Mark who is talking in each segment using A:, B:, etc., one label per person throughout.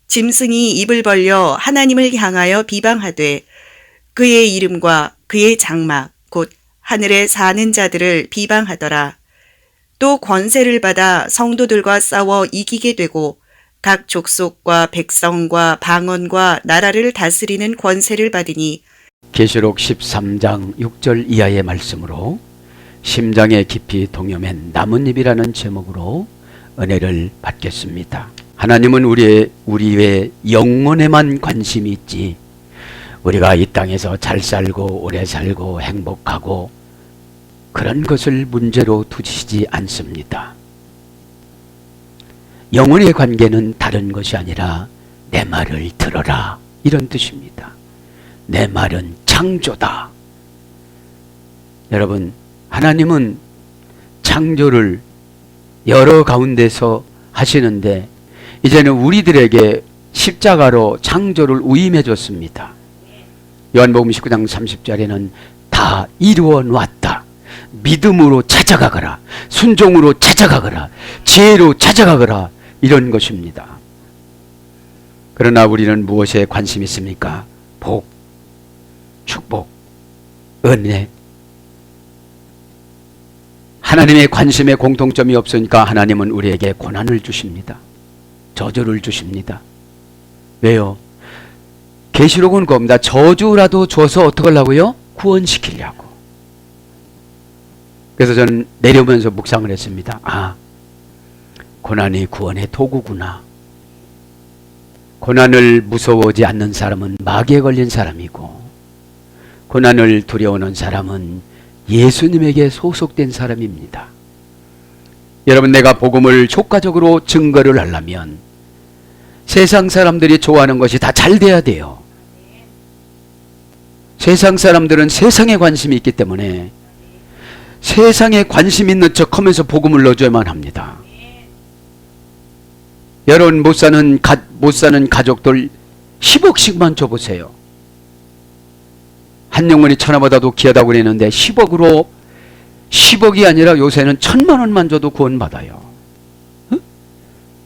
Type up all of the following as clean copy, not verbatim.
A: 짐승이 입을 벌려 하나님을 향하여 비방하되 그의 이름과 그의 장막 곧 하늘에 사는 자들을 비방하더라. 또 권세를 받아 성도들과 싸워 이기게 되고 각 족속과 백성과 방언과 나라를 다스리는 권세를 받으니
B: 계시록 13장 6절 이하의 말씀으로 심장에 깊이 동여맨 나뭇잎이라는 제목으로 은혜를 받겠습니다. 하나님은 우리의 영혼에만 관심이 있지 우리가 이 땅에서 잘 살고 오래 살고 행복하고 그런 것을 문제로 두시지 않습니다. 영혼의 관계는 다른 것이 아니라 내 말을 들어라 이런 뜻입니다. 내 말은 창조다. 여러분, 하나님은 창조를 여러 가운데서 하시는데 이제는 우리들에게 십자가로 창조를 위임해 줬습니다. 요한복음 19장 30절에는 다 이루어 놓았다. 믿음으로 찾아가거라. 순종으로 찾아가거라. 지혜로 찾아가거라. 이런 것입니다. 그러나 우리는 무엇에 관심이 있습니까? 복, 축복, 은혜. 하나님의 관심에 공통점이 없으니까 하나님은 우리에게 고난을 주십니다. 저주를 주십니다. 왜요? 계시록은 겁니다. 저주라도 줘서 어떻게 하려고요? 구원시키려고. 그래서 저는 내려오면서 묵상을 했습니다. 아, 고난이 구원의 도구구나. 고난을 무서워하지 않는 사람은 마귀에 걸린 사람이고 고난을 두려워하는 사람은 예수님에게 소속된 사람입니다. 여러분, 내가 복음을 효과적으로 증거를 하려면 세상 사람들이 좋아하는 것이 다 잘 돼야 돼요. 세상 사람들은 세상에 관심이 있기 때문에 세상에 관심 있는 척 하면서 복음을 넣어줘야만 합니다. 여러분, 못 사는 가족들 10억씩만 줘보세요. 한 영혼이 천하보다도 귀하다고 그랬는데 10억이 아니라 요새는 1000만 원만 줘도 구원받아요. 응?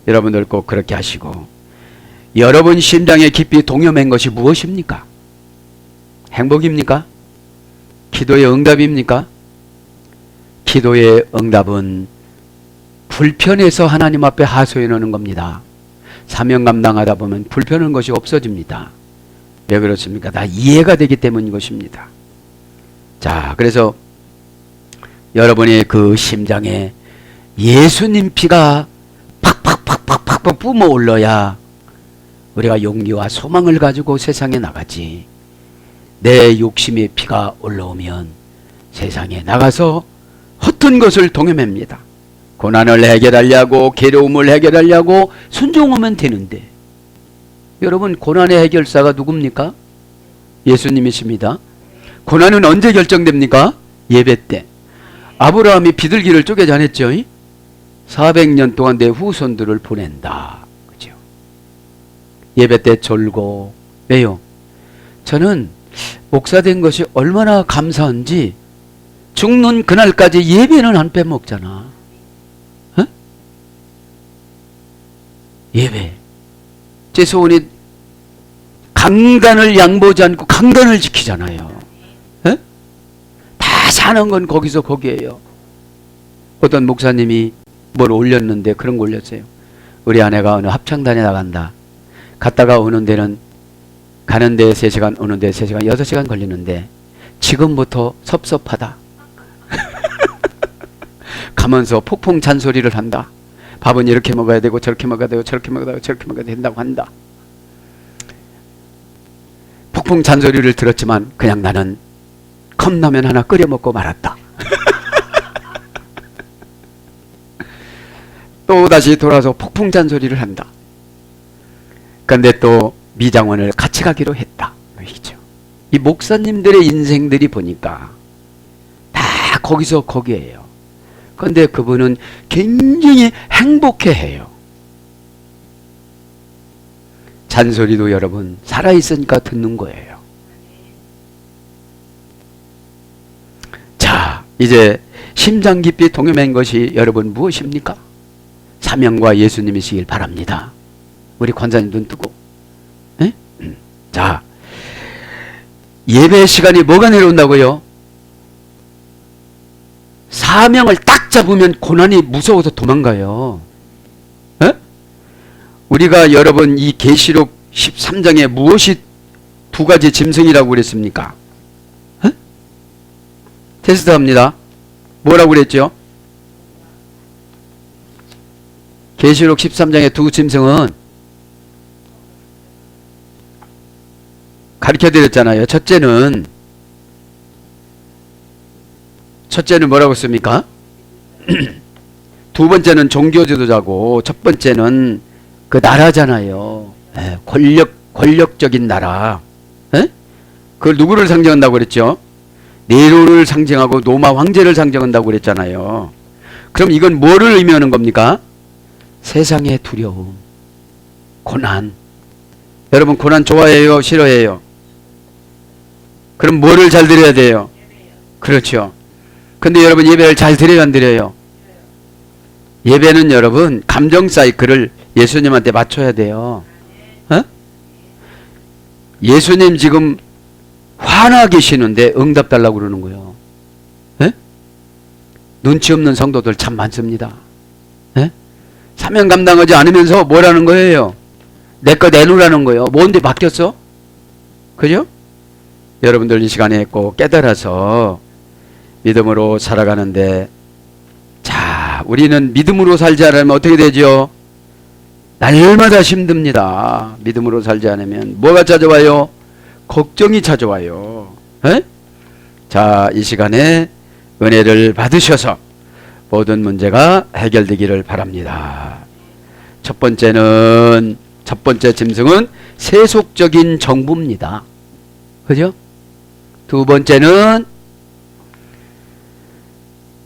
B: 여러분들 꼭 그렇게 하시고, 여러분 심장에 깊이 동여맨 것이 무엇입니까? 행복입니까? 기도의 응답입니까? 기도의 응답은 불편해서 하나님 앞에 하소해 놓는 겁니다. 사명 감당하다 보면 불편한 것이 없어집니다. 왜 그렇습니까? 다 이해가 되기 때문인 것입니다. 자, 그래서 여러분의 그 심장에 예수님 피가 팍팍팍팍팍 뿜어 올라야 우리가 용기와 소망을 가지고 세상에 나가지. 내 욕심의 피가 올라오면 세상에 나가서 헛된 것을 동여맵니다. 고난을 해결하려고, 괴로움을 해결하려고 순종하면 되는데, 여러분, 고난의 해결사가 누굽니까? 예수님이십니다. 고난은 언제 결정됩니까? 예배 때. 아브라함이 비둘기를 쪼개지 않았죠? 400년 동안 내 후손들을 보낸다. 그죠? 예배 때 졸고. 왜요? 저는 목사 된 것이 얼마나 감사한지 죽는 그날까지 예배는 안 빼먹잖아. 어? 예배. 제 소원이 강단을 양보하지 않고 강단을 지키잖아요. 에? 다 사는 건 거기서 거기에요. 어떤 목사님이 뭘 올렸는데 그런 거 올렸어요. 우리 아내가 어느 합창단에 나간다. 갔다가 오는 데는 가는 데 3시간, 오는 데 3시간, 6시간 걸리는데 지금부터 섭섭하다. 가면서 폭풍 잔소리를 한다. 밥은 이렇게 먹어야 되고 저렇게 먹어야 되고 저렇게 먹어야 되고 저렇게 먹어야 된다고 한다. 폭풍 잔소리를 들었지만 그냥 나는 컵라면 하나 끓여 먹고 말았다. 또 다시 돌아서 폭풍 잔소리를 한다. 그런데 또 미장원을 같이 가기로 했다. 이 목사님들의 인생들이 보니까 다 거기서 거기에요. 그런데 그분은 굉장히 행복해해요. 잔소리도 여러분 살아있으니까 듣는 거예요. 자, 이제 심장 깊이 동요맨 것이 여러분 무엇입니까? 사명과 예수님이시길 바랍니다. 우리 권사님 눈 뜨고. 에? 자, 예배 시간이 뭐가 내려온다고요? 사명을 딱 잡으면 고난이 무서워서 도망가요. 에? 우리가 여러분 이 계시록 13장에 무엇이 두 가지 짐승이라고 그랬습니까? 에? 테스트합니다. 뭐라고 그랬죠? 계시록 13장의 두 짐승은 가르쳐 드렸잖아요. 첫째는 뭐라고 씁니까? 두 번째는 종교 지도자고 첫 번째는 그 나라잖아요. 권력적인 나라. 그걸 누구를 상징한다고 그랬죠? 네로를 상징하고 로마 황제를 상징한다고 그랬잖아요. 그럼 이건 뭐를 의미하는 겁니까? 세상의 두려움, 고난. 여러분 고난 좋아해요? 싫어해요? 그럼 뭐를 잘 드려야 돼요? 그렇죠. 근데 여러분 예배를 잘 드려요, 안 드려요? 예배는 여러분 감정 사이클을 예수님한테 맞춰야 돼요. 어? 예수님 지금 화나 계시는데 응답 달라고 그러는 거예요. 에? 눈치 없는 성도들 참 많습니다. 에? 사명 감당하지 않으면서 뭐라는 거예요? 내 거 내놓으라는 거예요. 뭔데 바뀌었어? 그죠? 여러분들 이 시간에 꼭 깨달아서 믿음으로 살아가는데, 자, 우리는 믿음으로 살지 않으면 어떻게 되죠? 날마다 힘듭니다. 믿음으로 살지 않으면 뭐가 찾아와요? 걱정이 찾아와요. 에? 자, 이 시간에 은혜를 받으셔서 모든 문제가 해결되기를 바랍니다. 첫 번째 짐승은 세속적인 정부입니다. 그죠? 두 번째는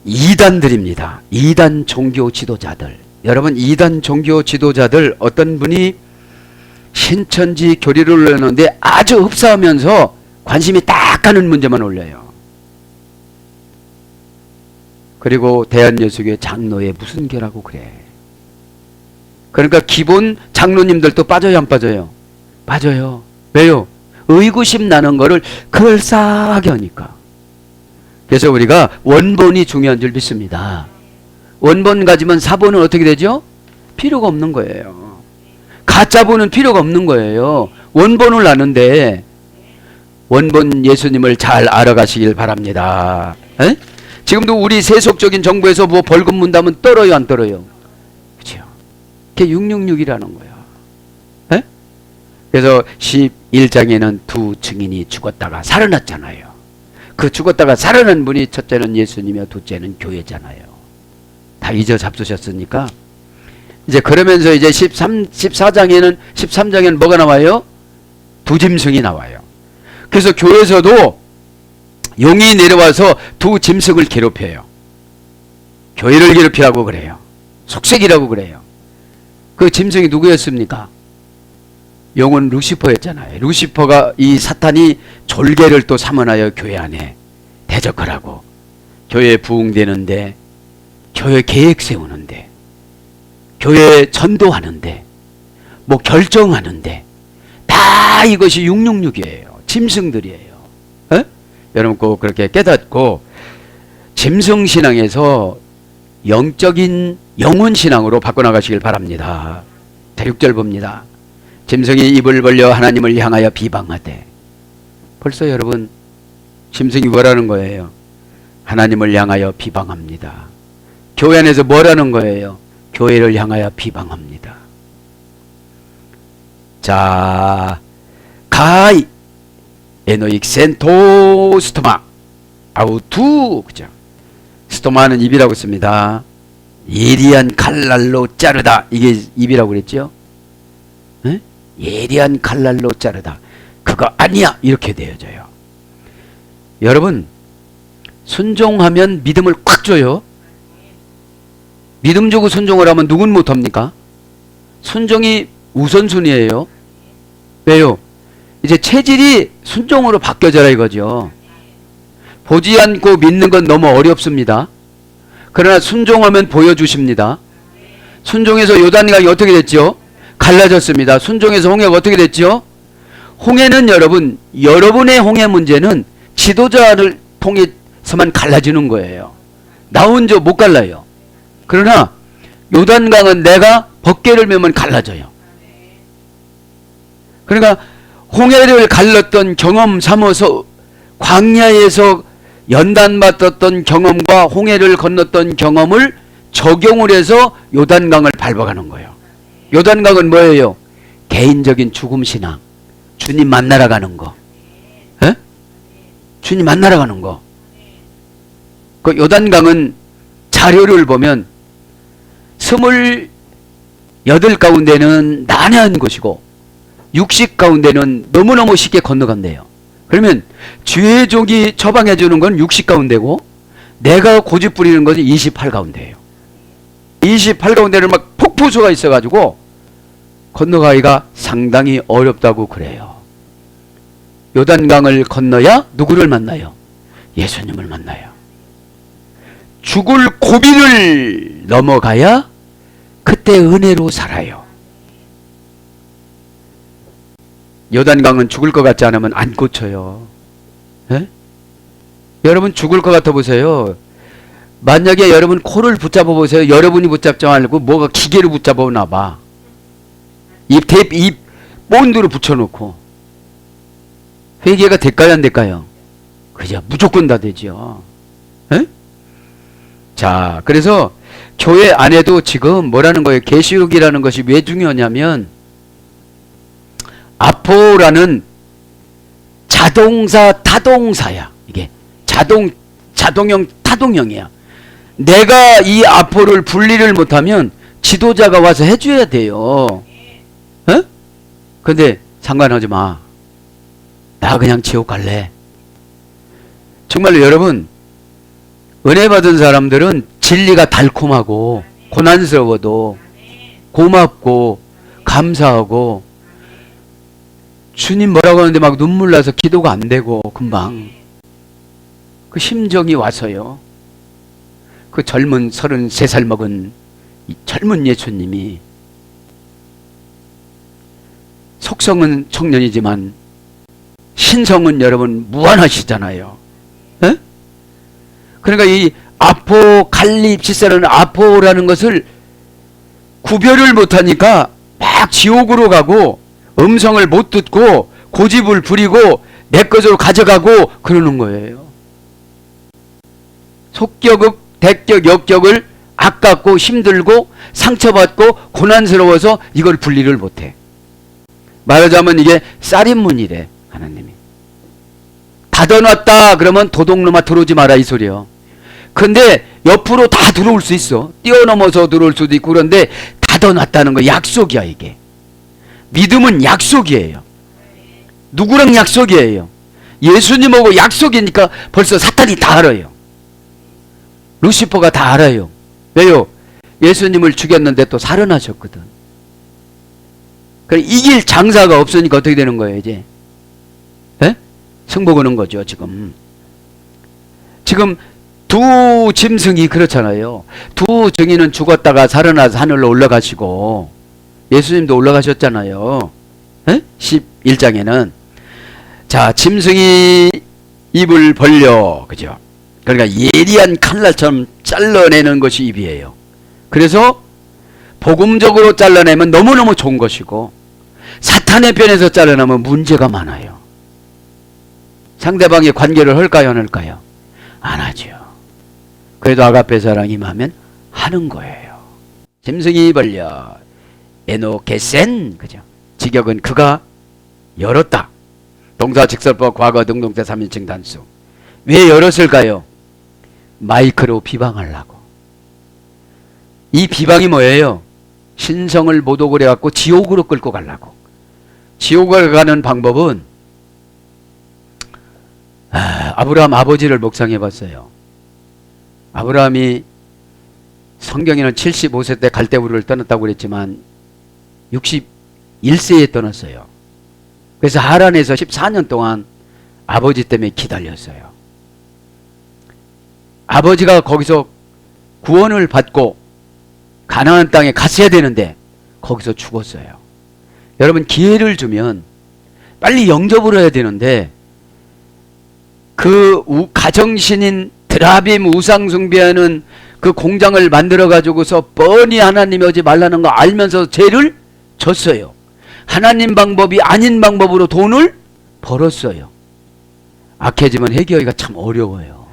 B: 이단들입니다. 이단 종교 지도자들. 여러분 이단 종교 지도자들 어떤 분이 신천지 교리를 올렸는데 아주 흡사하면서 관심이 딱 가는 문제만 올려요. 그리고 대한예수교회 장로에 무슨 교라고 그래. 그러니까 기본 장로님들도 빠져요, 안 빠져요? 빠져요. 왜요? 의구심 나는 거를 그럴싸하게 하니까. 그래서 우리가 원본이 중요한 줄 믿습니다. 원본 가지면 사본은 어떻게 되죠? 필요가 없는 거예요. 가짜본은 필요가 없는 거예요. 원본을 아는데 원본 예수님을 잘 알아가시길 바랍니다. 에? 지금도 우리 세속적인 정부에서 뭐 벌금 문다면 떨어요, 안 떨어요? 그렇죠. 그게 666이라는 거예요. 에? 그래서 11장에는 두 증인이 죽었다가 살아났잖아요. 그 죽었다가 살아난 분이 첫째는 예수님이요, 둘째는 교회잖아요. 다 잊어 잡수셨으니까. 이제 그러면서 이제 13장에는 뭐가 나와요? 두 짐승이 나와요. 그래서 교회에서도 용이 내려와서 두 짐승을 괴롭혀요. 교회를 괴롭히라고 그래요. 속색이라고 그래요. 그 짐승이 누구였습니까? 용은 루시퍼였잖아요. 루시퍼가 이 사탄이 졸개를 또 삼아나요. 교회 안에 대적하라고. 교회 부흥되는데, 교회 계획 세우는데, 교회 전도하는데, 뭐 결정하는데, 다 이것이 666이에요. 짐승들이에요. 에? 여러분 꼭 그렇게 깨닫고 짐승신앙에서 영적인 영혼신앙으로 바꿔나가시길 바랍니다. 자, 6절 봅니다. 짐승이 입을 벌려 하나님을 향하여 비방하되. 벌써 여러분 짐승이 뭐라는 거예요? 하나님을 향하여 비방합니다. 교회 안에서 뭐라는 거예요? 교회를 향하여 비방합니다. 자, 가이 에노익 센토 스토마 아우투. 그죠? 스토마는 입이라고 씁니다. 예리한 칼날로 자르다. 이게 입이라고 그랬죠? 에? 예리한 칼날로 자르다. 그거 아니야. 이렇게 되어져요. 여러분 순종하면 믿음을 꽉 줘요. 믿음 주고 순종을 하면 누군 못합니까? 순종이 우선순위예요. 왜요? 이제 체질이 순종으로 바뀌어져라 이거죠. 보지 않고 믿는 건 너무 어렵습니다. 그러나 순종하면 보여주십니다. 순종해서 요단강이 어떻게 됐죠? 갈라졌습니다. 순종해서 홍해가 어떻게 됐죠? 홍해는 여러분의 홍해 문제는 지도자를 통해서만 갈라지는 거예요. 나 혼자 못 갈라요. 그러나 요단강은 내가 법궤를 메면 갈라져요. 그러니까 홍해를 갈랐던 경험 삼아서 광야에서 연단받았던 경험과 홍해를 건넜던 경험을 적용을 해서 요단강을 밟아가는 거예요. 요단강은 뭐예요? 개인적인 죽음 신앙. 주님 만나러 가는 거. 에? 주님 만나러 가는 거. 그 요단강은 자료를 보면 28 가운데는 난해한 곳이고 60 가운데는 너무너무 쉽게 건너간대요. 그러면 주의 종이 처방해 주는 건 60 가운데고 내가 고집 부리는 것은 28 가운데예요. 28 가운데는 막 폭포수가 있어가지고 건너가기가 상당히 어렵다고 그래요. 요단강을 건너야 누구를 만나요? 예수님을 만나요. 죽을 고비를 넘어가야 그때 은혜로 살아요. 요단강은 죽을 것 같지 않으면 안 고쳐요. 에? 여러분 죽을 것 같아 보세요. 만약에 여러분 코를 붙잡아 보세요. 여러분이 붙잡지 말고 뭐가 기계로 붙잡아 봐. 입 본드로 붙여놓고 회개가 될까요 안 될까요? 그죠. 무조건 다 되죠. 에? 자, 그래서 교회 안에도 지금 뭐라는 거예요? 계시록이라는 것이 왜 중요하냐면 아포라는 자동사 타동사야. 이게 자동형 타동형이야. 내가 이 아포를 분리를 못하면 지도자가 와서 해줘야 돼요. 에? 근데 상관하지 마. 나 그냥 지옥 갈래. 정말로 여러분, 은혜 받은 사람들은 진리가 달콤하고 고난스러워도 고맙고 감사하고 주님 뭐라고 하는데 막 눈물 나서 기도가 안 되고 금방 그 심정이 와서요. 그 젊은 33살 먹은 이 젊은 예수님이 속성은 청년이지만 신성은 여러분 무한하시잖아요. 에? 그러니까 이 아포칼립시스라는 아포라는 것을 구별을 못하니까 막 지옥으로 가고 음성을 못 듣고 고집을 부리고 내 것으로 가져가고 그러는 거예요. 속격읍, 대격, 역격을 아깝고 힘들고 상처받고 고난스러워서 이걸 분리를 못해. 말하자면 이게 쌀인문이래. 하나님이 닫아놨다 그러면 도둑놈아 들어오지 마라 이 소리요. 근데 옆으로 다 들어올 수 있어. 뛰어넘어서 들어올 수도 있고. 그런데 닫아놨다는 거 약속이야. 이게 믿음은 약속이에요. 누구랑 약속이에요? 예수님하고 약속이니까 벌써 사탄이 다 알아요. 루시퍼가 다 알아요. 왜요? 예수님을 죽였는데 또 살아나셨거든. 그래 이길 장사가 없으니까 어떻게 되는 거예요 이제? 에? 승부 거는 거죠 지금. 지금 두 짐승이 그렇잖아요. 두 증인은 죽었다가 살아나서 하늘로 올라가시고 예수님도 올라가셨잖아요. 에? 11장에는 자 짐승이 입을 벌려 그죠? 그러니까 예리한 칼날처럼 잘라내는 것이 입이에요. 그래서 복음적으로 잘라내면 너무너무 좋은 것이고 사탄의 편에서 잘라내면 문제가 많아요. 상대방의 관계를 할까요 안 할까요? 안 하죠. 그래도 아가페 사랑 임하면 하는 거예요. 짐승이 벌려 에노케센 그죠? 직역은 그가 열었다. 동사 직설법 과거 능동태 3인칭 단수. 왜 열었을까요? 마이크로 비방하려고. 이 비방이 뭐예요? 신성을 못 오그려 갖고 지옥으로 끌고 가려고. 지옥을 가는 방법은 아브라함 아버지를 묵상해 봤어요. 아브라함이 성경에는 75세 때 갈대우르를 떠났다고 그랬지만 61세에 떠났어요. 그래서 하란에서 14년 동안 아버지 때문에 기다렸어요. 아버지가 거기서 구원을 받고 가나안 땅에 갔어야 되는데 거기서 죽었어요. 여러분 기회를 주면 빨리 영접을 해야 되는데 그 가정신인 드라빔 우상숭배하는 그 공장을 만들어 가지고서 뻔히 하나님이 오지 말라는 거 알면서 죄를 졌어요. 하나님 방법이 아닌 방법으로 돈을 벌었어요. 악해지면 회개하기가 참 어려워요.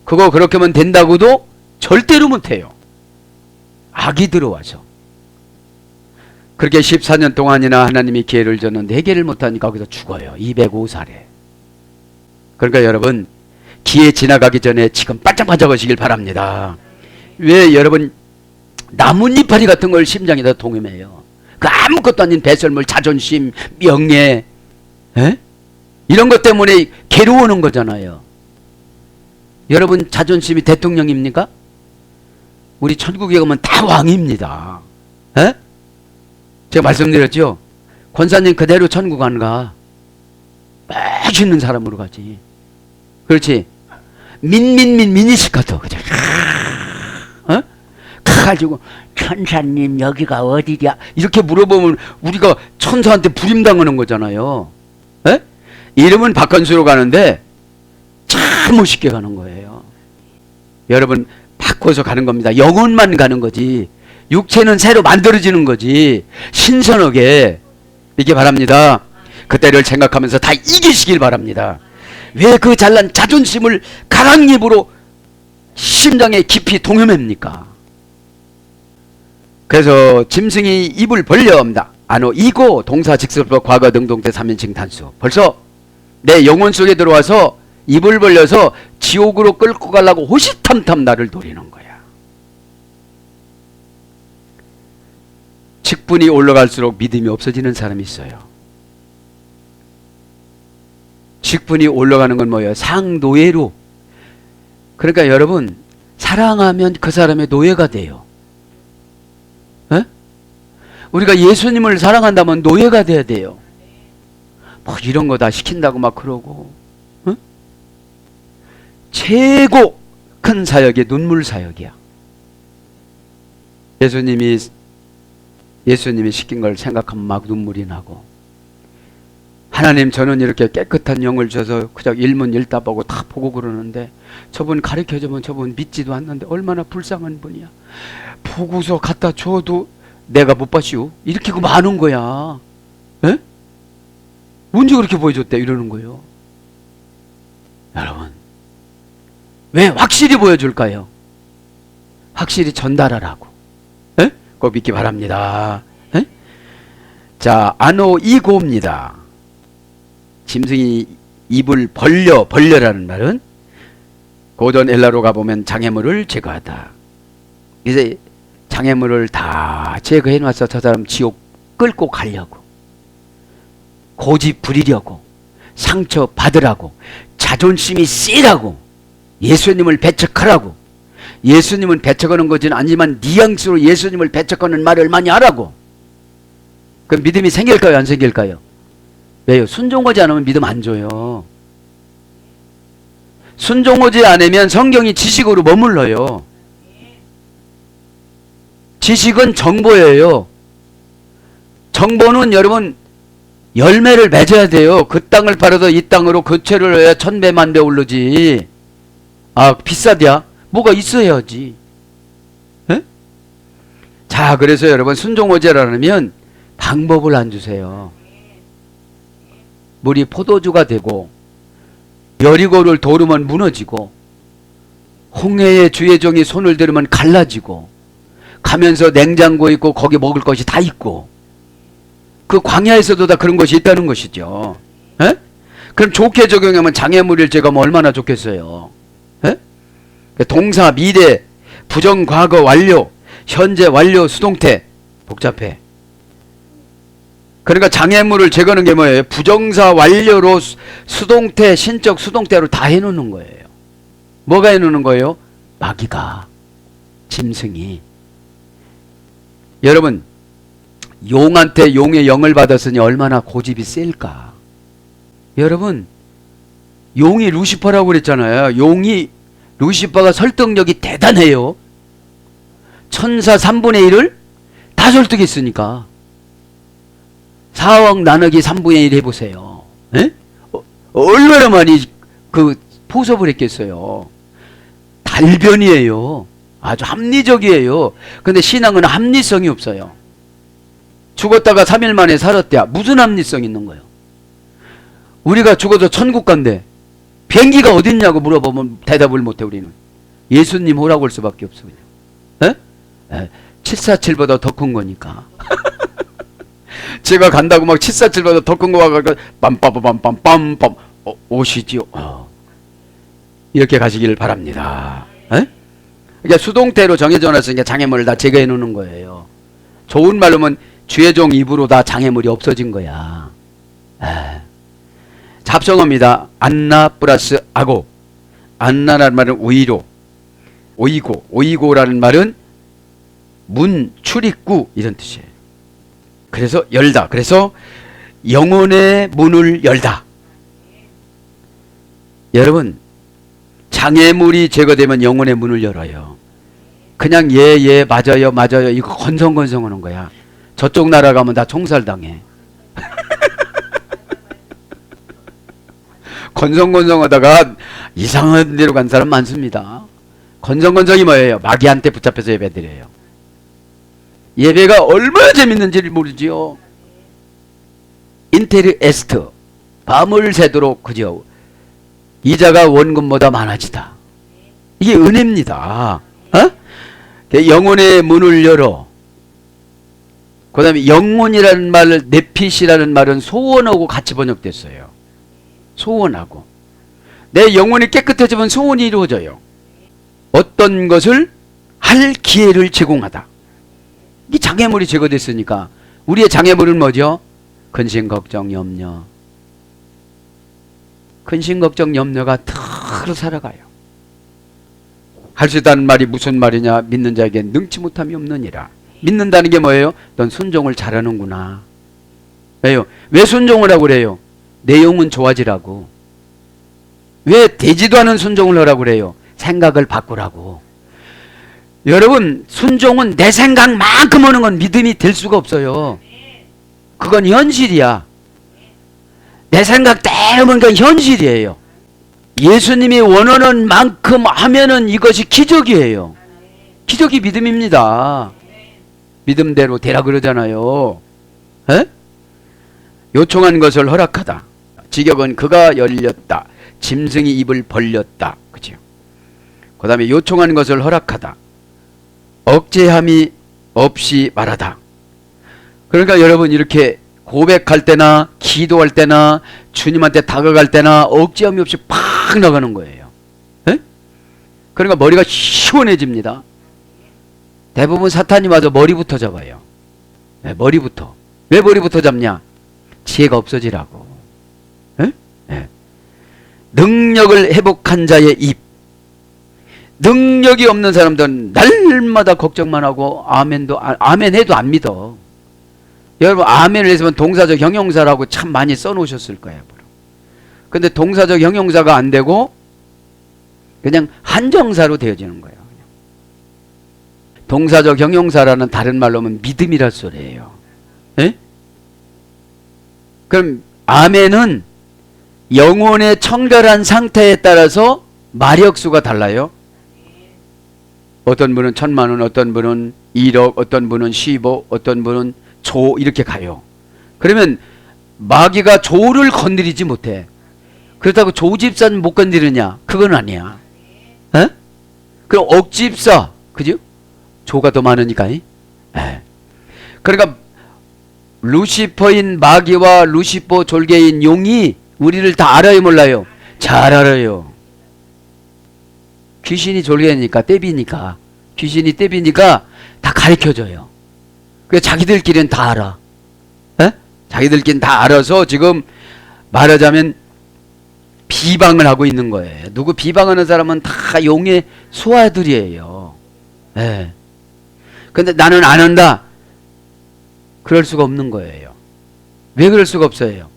B: 그거 그렇게 하면 된다고도 절대로 못해요. 악이 들어와서. 그렇게 14년 동안이나 하나님이 기회를 줬는데 해결을 못하니까 거기서 죽어요. 205살에. 그러니까 여러분 기회 지나가기 전에 지금 반짝반짝 하시길 바랍니다. 왜 여러분 나뭇잎파리 같은 걸 심장에다 동임해요. 그 아무것도 아닌 배설물, 자존심, 명예, 에? 이런 것 때문에 괴로워하는 거잖아요. 여러분 자존심이 대통령입니까? 우리 천국에 가면 다 왕입니다. 에? 제가 말씀드렸죠. 권사님 그대로 천국 안 가. 멋있는 사람으로 가지. 그렇지. 민이식 같아. 그죠? 어? 가가지고 천사님 여기가 어디냐 이렇게 물어보면 우리가 천사한테 부림당하는 거잖아요. 에? 이름은 박건수로 가는데 참 멋있게 가는 거예요. 여러분 바꿔서 가는 겁니다. 영혼만 가는 거지. 육체는 새로 만들어지는 거지. 신선하게 이게 바랍니다. 그때를 생각하면서 다 이기시길 바랍니다. 왜 그 잘난 자존심을 가랑잎으로 심장에 깊이 동여맵니까? 그래서 짐승이 입을 벌려옵니다. 안오 이고 동사직설법 과거 능동태 3인칭 단수. 벌써 내 영혼 속에 들어와서 입을 벌려서 지옥으로 끌고 가려고 호시탐탐 나를 노리는 거야. 직분이 올라갈수록 믿음이 없어지는 사람이 있어요. 직분이 올라가는 건 뭐예요? 상노예로. 그러니까 여러분 사랑하면 그 사람의 노예가 돼요. 에? 우리가 예수님을 사랑한다면 노예가 돼야 돼요. 뭐 이런 거 다 시킨다고 막 그러고. 어? 최고 큰 사역이 눈물 사역이야. 예수님이 시킨 걸 생각하면 막 눈물이 나고, 하나님 저는 이렇게 깨끗한 영을 줘서 그냥 일문일답하고 다 보고 그러는데 저분 가르쳐주면 저분 믿지도 않는데 얼마나 불쌍한 분이야. 보고서 갖다 줘도 내가 못 봤슈. 이렇게 그 많은 거야. 에? 언제 그렇게 보여줬대 이러는 거예요. 여러분 왜 확실히 보여줄까요? 확실히 전달하라고. 에? 꼭 믿기 바랍니다. 에? 자, 아노이고입니다. 짐승이 입을 벌려라는 말은 고전 엘라로 가보면 장애물을 제거하다. 이제 장애물을 다 제거해 놔서 저 사람 지옥 끌고 가려고, 고집 부리려고, 상처 받으라고, 자존심이 세라고, 예수님을 배척하라고. 예수님은 배척하는 것은 아니지만 뉘앙스로 예수님을 배척하는 말을 많이 하라고. 그럼 믿음이 생길까요 안 생길까요? 왜요? 순종하지 않으면 믿음 안 줘요. 순종하지 않으면 성경이 지식으로 머물러요. 지식은 정보예요. 정보는 여러분 열매를 맺어야 돼요. 그 땅을 팔아서 이 땅으로 거처를 해야 천배만배 오르지. 아 비싸디야? 뭐가 있어야지. 에? 자, 그래서 여러분 순종하지라면 방법을 안 주세요. 물이 포도주가 되고 여리고를 도르면 무너지고 홍해의 주의 종이 손을 들으면 갈라지고 가면서 냉장고 있고 거기 먹을 것이 다 있고 그 광야에서도 다 그런 것이 있다는 것이죠. 에? 그럼 좋게 적용하면 장애물일 제거하면 얼마나 좋겠어요. 에? 동사, 미래, 부정, 과거, 완료, 현재, 완료, 수동태 복잡해. 그러니까 장애물을 제거하는 게 뭐예요? 부정사, 완료로 수동태, 신적, 수동태로 다 해놓는 거예요. 뭐가 해놓는 거예요? 마귀가, 짐승이. 여러분 용한테 용의 영을 받았으니 얼마나 고집이 셀까. 여러분 용이 루시퍼라고 그랬잖아요. 용이 루시퍼가 설득력이 대단해요. 천사 3분의 1을 다 설득했으니까. 4억 나누기 3분의 1 해보세요. 에? 얼마나 많이 그 포섭을 했겠어요. 달변이에요. 아주 합리적이에요. 근데 신앙은 합리성이 없어요. 죽었다가 3일 만에 살았대야. 무슨 합리성 있는 거예요? 우리가 죽어서 천국 간대. 비행기가 어딨냐고 물어보면 대답을 못해 우리는. 예수님 오라고 할 수밖에 없어 그냥. 에? 747보다 더 큰 거니까. 제가 간다고 막 747보다 더 큰 거 와가지고 빰빰빰빰빰빰 오시지요. 이렇게 가시길 바랍니다. 에? 그러니까 수동태로 정해져 놨으니까 장애물을 다 제거해 놓는 거예요. 좋은 말로면 주의 종 입으로 다 장애물이 없어진 거야. 합성어입니다. 안나 플러스 아고. 안나라는 말은 오이로, 오이고, 오이고라는 말은 문, 출입구 이런 뜻이에요. 그래서 열다. 그래서 영혼의 문을 열다. 여러분, 장애물이 제거되면 영혼의 문을 열어요. 그냥 예 맞아요 맞아요 이거 건성건성하는 거야. 저쪽 나라 가면 다 총살당해. 건성건성하다가 이상한 데로 간 사람 많습니다. 건성건성이 뭐예요? 마귀한테 붙잡혀서 예배드려요. 예배가 얼마나 재밌는지를 모르지요. 인테르 에스트, 밤을 새도록 그저 이자가 원금보다 많아지다. 이게 은혜입니다. 영혼의 문을 열어. 그 다음에 영혼이라는 말, 네핏이라는 말은 소원하고 같이 번역됐어요. 소원하고. 내 영혼이 깨끗해지면 소원이 이루어져요. 어떤 것을 할 기회를 제공하다. 이 장애물이 제거됐으니까 우리의 장애물은 뭐죠? 근심, 걱정, 염려. 근심, 걱정, 염려가 털어 살아가요. 할 수 있다는 말이 무슨 말이냐? 믿는 자에게 능치 못함이 없느니라. 믿는다는 게 뭐예요? 넌 순종을 잘하는구나. 왜요? 왜 순종을 하고 그래요? 내 영은 좋아지라고. 왜 되지도 않은 순종을 하라고 그래요? 생각을 바꾸라고. 여러분, 순종은 내 생각만큼 하는 건 믿음이 될 수가 없어요. 그건 현실이야. 내 생각대로 하는 건 현실이에요. 예수님이 원하는 만큼 하면은 이것이 기적이에요. 기적이 믿음입니다. 믿음대로 되라 그러잖아요. 에? 요청한 것을 허락하다. 직역은 그가 열렸다. 짐승이 입을 벌렸다. 그죠? 그 다음에 요청한 것을 허락하다. 억제함이 없이 말하다. 그러니까 여러분 이렇게 고백할 때나 기도할 때나 주님한테 다가갈 때나 억제함이 없이 팍 나가는 거예요. 에? 그러니까 머리가 시원해집니다. 대부분 사탄이 와서 머리부터 잡아요. 네, 머리부터. 왜 머리부터 잡냐? 지혜가 없어지라고. 에? 네. 능력을 회복한 자의 입. 능력이 없는 사람들은 날마다 걱정만 하고 아멘 해도 안 믿어. 여러분 아멘을 했으면 동사적 형용사라고 참 많이 써놓으셨을 거예요. 근데 동사적 형용사가 안 되고 그냥 한정사로 되어지는 거예요. 동사적 형용사라는 다른 말로 하면 믿음이라 소리예요. 에? 그럼 아멘은 영혼의 청결한 상태에 따라서 마력수가 달라요. 어떤 분은 1000만 원, 어떤 분은 1억, 어떤 분은 10억, 어떤 분은 조 이렇게 가요. 그러면 마귀가 조를 건드리지 못해. 그렇다고 조집사는 못 건드리느냐? 그건 아니야. 에? 그럼 억집사, 그죠? 조가 더 많으니까. 에. 그러니까 루시퍼인 마귀와 루시퍼 졸개인 용이 우리를 다 알아요, 몰라요? 잘 알아요. 귀신이 졸개니까, 떼비니까, 귀신이 떼비니까 다 가르쳐줘요. 그래서 자기들끼리는 다 알아. 에? 자기들끼리는 다 알아서 지금 말하자면 비방을 하고 있는 거예요. 누구 비방하는 사람은 다 용의 소아들이에요. 예. 근데 나는 안 한다. 그럴 수가 없는 거예요. 왜 그럴 수가 없어요?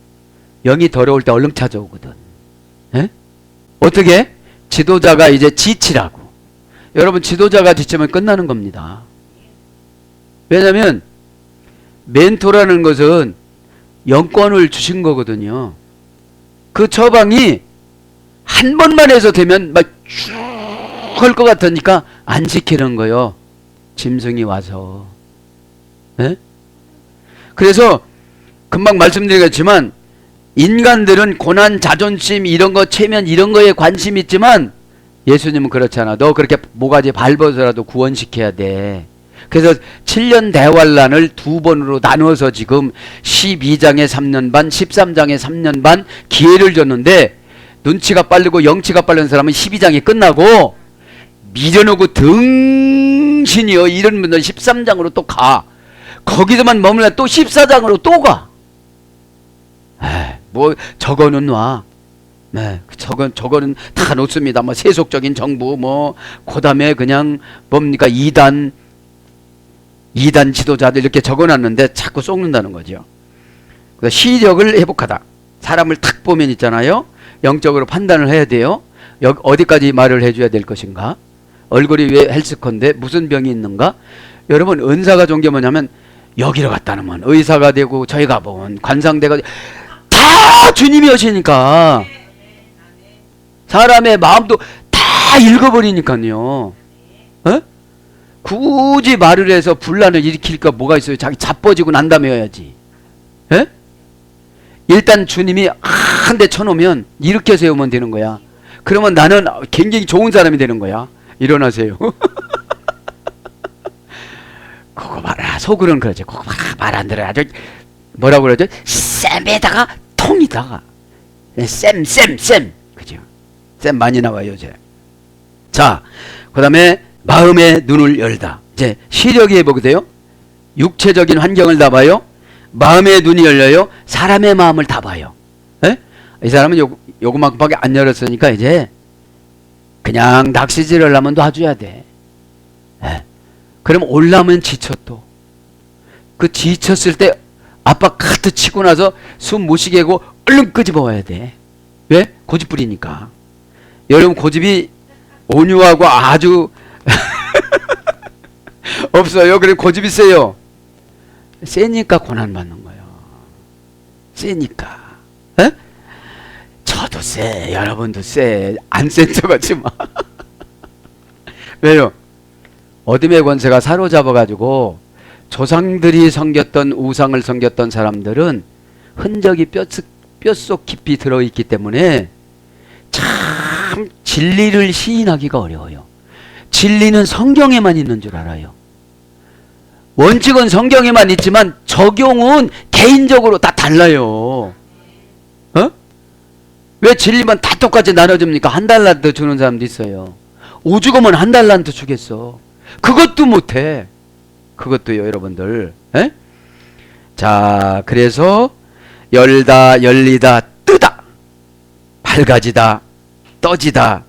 B: 영이 더러울 때 얼른 찾아오거든. 예? 어떻게? 지도자가 이제 지치라고. 여러분 지도자가 지치면 끝나는 겁니다. 왜냐하면 멘토라는 것은 영권을 주신 거거든요. 그 처방이 한 번만 해서 되면 막 쭉 할 것 같으니까 안 지키는 거요. 짐승이 와서. 네? 그래서 금방 말씀드리겠지만 인간들은 고난, 자존심 이런 거, 체면 이런 거에 관심 있지만 예수님은 그렇잖아. 너 그렇게 모가지 밟아서라도 구원시켜야 돼. 그래서 7년 대환란을 두 번으로 나누어서 지금 12장에 3년 반, 13장에 3년 반 기회를 줬는데 눈치가 빠르고 영치가 빠른 사람은 12장이 끝나고 미련하고 등신이요 이런 분들 13장으로 또 가. 거기서만 머물러 또 14장으로 또 가. 뭐 저거는 와. 네, 저거는 다 놓습니다. 뭐 세속적인 정부 뭐 그다음에 그냥 뭡니까 이단 지도자들 이렇게 적어놨는데 자꾸 속는다는 거죠. 그래서 시력을 회복하다. 사람을 탁 보면 있잖아요. 영적으로 판단을 해야 돼요. 어디까지 말을 해줘야 될 것인가? 얼굴이 왜 헬스컨데 무슨 병이 있는가? 여러분 은사가 좋은 게 뭐냐면 여기로 갔다 놓으면 의사가 되고 저희 가보면 관상대가 다 주님이 오시니까 사람의 마음도 다 읽어버리니까요. 에? 굳이 말을 해서 분란을 일으킬까 뭐가 있어요. 자기 자빠지고 난 다음에 해야지. 에? 일단 주님이 한 대 쳐놓으면 이렇게 세우면 되는 거야. 그러면 나는 굉장히 좋은 사람이 되는 거야. 일어나세요. 그거 봐라. 속으로는 그러죠. 그거 말 안 들어요. 아주 뭐라고 그러죠? 쌤에다가 통이다가 쌤. 그죠? 쌤 많이 나와요 요새. 자, 그 다음에 마음의 눈을 열다. 이제 시력이 회복돼요. 육체적인 환경을 다 봐요. 마음의 눈이 열려요. 사람의 마음을 다 봐요. 에? 이 사람은 요거만큼밖에 안 열었으니까 이제 그냥 낚시질을 하면 놔줘야 돼. 에? 그럼 올라오면 지쳐 또. 그 지쳤을 때 아빠 카트 치고 나서 숨 못 쉬게 하고 얼른 끄집어 와야 돼. 왜? 고집 부리니까. 여러분 고집이 온유하고 아주 없어요. 그래 고집이 세요. 세니까 고난받는 거예요. 세니까. 에? 저도 세. 여러분도 세. 안 센 척 하지 마. 왜요? 어둠의 권세가 사로잡아가지고 조상들이 섬겼던 우상을 섬겼던 사람들은 흔적이 뼛속 깊이 들어있기 때문에 참 진리를 시인하기가 어려워요. 진리는 성경에만 있는 줄 알아요. 원칙은 성경에만 있지만 적용은 개인적으로 다 달라요. 어? 왜 진리만 다 똑같이 나눠줍니까? 한 달란트 주는 사람도 있어요. 오죽하면 한 달란트 주겠어. 그것도 못해. 그것도요 여러분들. 에? 자, 그래서 열다, 열리다, 뜨다, 밝아지다, 떠지다,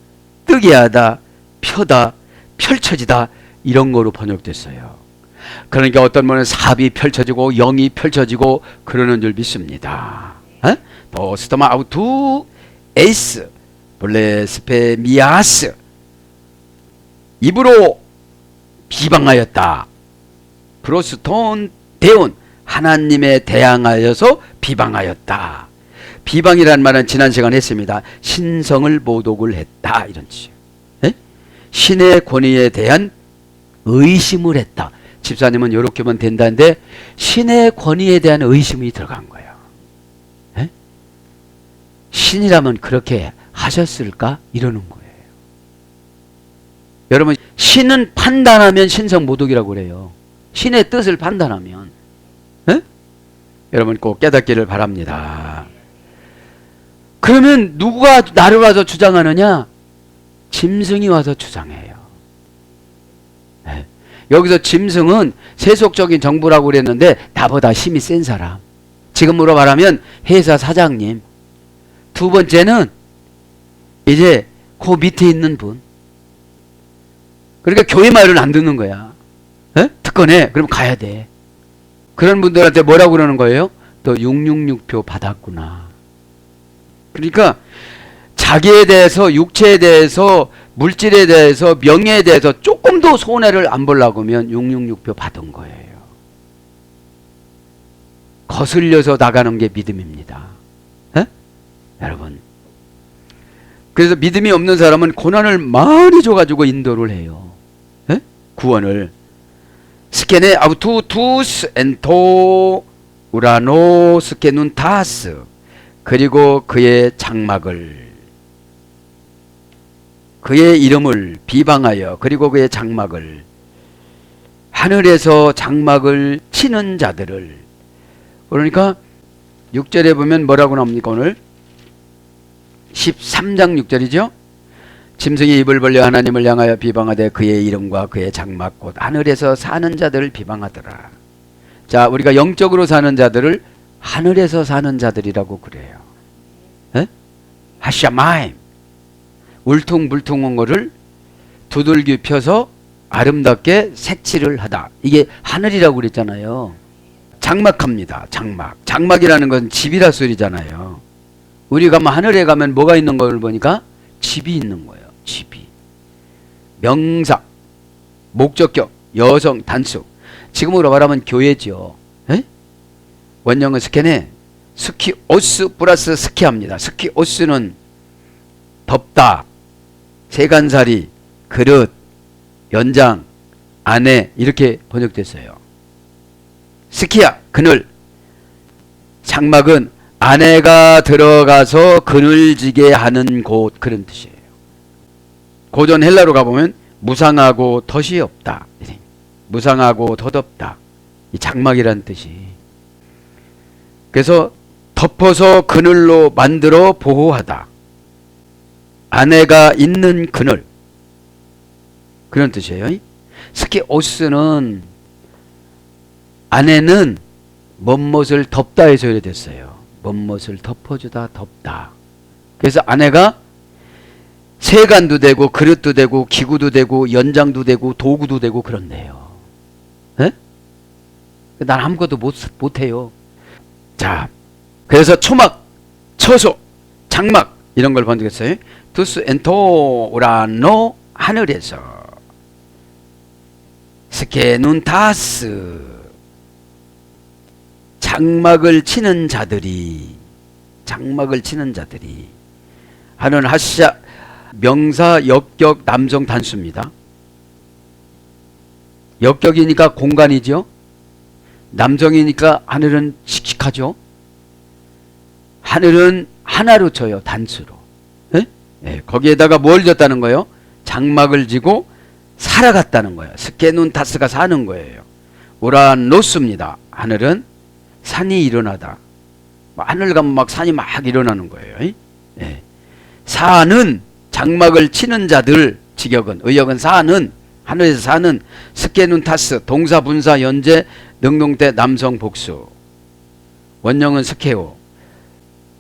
B: 뜨게 하다, 펴다, 펼쳐지다, 이런 거로 번역됐어요. 그러니까 어떤 분은 삽이 펼쳐지고 영이 펼쳐지고 그러는 줄 믿습니다. 도스토마 아우투 에이스 블레스페미아스, 입으로 비방하였다. 브로스톤 대온, 하나님에 대항하여서 비방하였다. 비방이란 말은 지난 시간에 했습니다. 신성을 모독을 했다 이런 뜻이에요. 에? 신의 권위에 대한 의심을 했다. 집사님은 이렇게 하면 된다는데 신의 권위에 대한 의심이 들어간 거예요. 에? 신이라면 그렇게 하셨을까? 이러는 거예요. 여러분, 신은 판단하면 신성 모독이라고 그래요. 신의 뜻을 판단하면. 에? 여러분 꼭 깨닫기를 바랍니다. 그러면 누가 나를 와서 주장하느냐? 짐승이 와서 주장해요. 에? 여기서 짐승은 세속적인 정부라고 그랬는데 나보다 힘이 센 사람. 지금으로 말하면 회사 사장님. 두 번째는 이제 그 밑에 있는 분. 그러니까 교회 말을 안 듣는 거야. 에? 특권해. 그럼 가야 돼. 그런 분들한테 뭐라고 그러는 거예요? 또 666표 받았구나. 그러니까 자기에 대해서, 육체에 대해서, 물질에 대해서, 명예에 대해서 조금도 손해를 안 보려고 하면 666표 받은 거예요. 거슬려서 나가는 게 믿음입니다. 에? 여러분, 그래서 믿음이 없는 사람은 고난을 많이 줘가지고 인도를 해요. 에? 구원을. 스케네 아우투 투스 엔토 우라노 스케눈 타스, 그리고 그의 장막을, 그의 이름을 비방하여, 그리고 그의 장막을, 하늘에서 장막을 치는 자들을. 그러니까 6절에 보면 뭐라고 나옵니까? 오늘 13장 6절이죠. 짐승이 입을 벌려 하나님을 향하여 비방하되 그의 이름과 그의 장막 곧 하늘에서 사는 자들을 비방하더라. 자, 우리가 영적으로 사는 자들을 하늘에서 사는 자들이라고 그래요. 에? 하샤마임, 울퉁불퉁한 거를 두들겨 펴서 아름답게 색칠을 하다. 이게 하늘이라고 그랬잖아요. 장막합니다. 장막. 장막이라는 건 집이라 소리잖아요. 우리가 하늘에 가면 뭐가 있는 걸 보니까 집이 있는 거예요. 집이. 명사, 목적격, 여성, 단수. 지금으로 말하면 교회죠. 에? 원형은 스케네 스키오스 플러스 스키합니다. 스키오스는 덮다, 세간살이, 그릇, 연장, 아내 이렇게 번역됐어요. 스키야, 그늘. 장막은 아내가 들어가서 그늘지게 하는 곳, 그런 뜻이에요. 고전 헬라로 가보면 무상하고 덫이 없다, 무상하고 덧없다, 이 장막이라는 뜻이. 그래서 덮어서 그늘로 만들어 보호하다, 아내가 있는 그늘, 그런 뜻이에요. 스키오스는 아내는 멋못을 덮다 해서 이래 됐어요. 멋못을 덮어주다, 덮다. 그래서 아내가 세간도 되고 그릇도 되고 기구도 되고 연장도 되고 도구도 되고 그런데요. 에? 난 아무것도 못해요. 자, 그래서 초막, 처소, 장막 이런 걸 번역했어요. 투스 엔토 오라노, 하늘에서. 스케눈 타스, 장막을 치는 자들이, 장막을 치는 자들이. 하는 하샤, 명사, 역격, 남성 단수입니다. 역격이니까 공간이죠. 남성이니까 하늘은 씩씩하죠. 하늘은 하나로 쳐요. 단수로. 에? 예, 거기에다가 뭘 졌다는 거예요? 장막을 지고 살아갔다는 거예요. 스케눈 타스가 사는 거예요. 우라노스입니다. 하늘은 산이 일어나다. 하늘 가면 막 산이 막 일어나는 거예요. 예. 사는, 장막을 치는 자들, 직역은, 의역은 사는, 하늘에서 사는. 스케눈 타스, 동사 분사 연재 능동태 남성 복수. 원형은 스케오,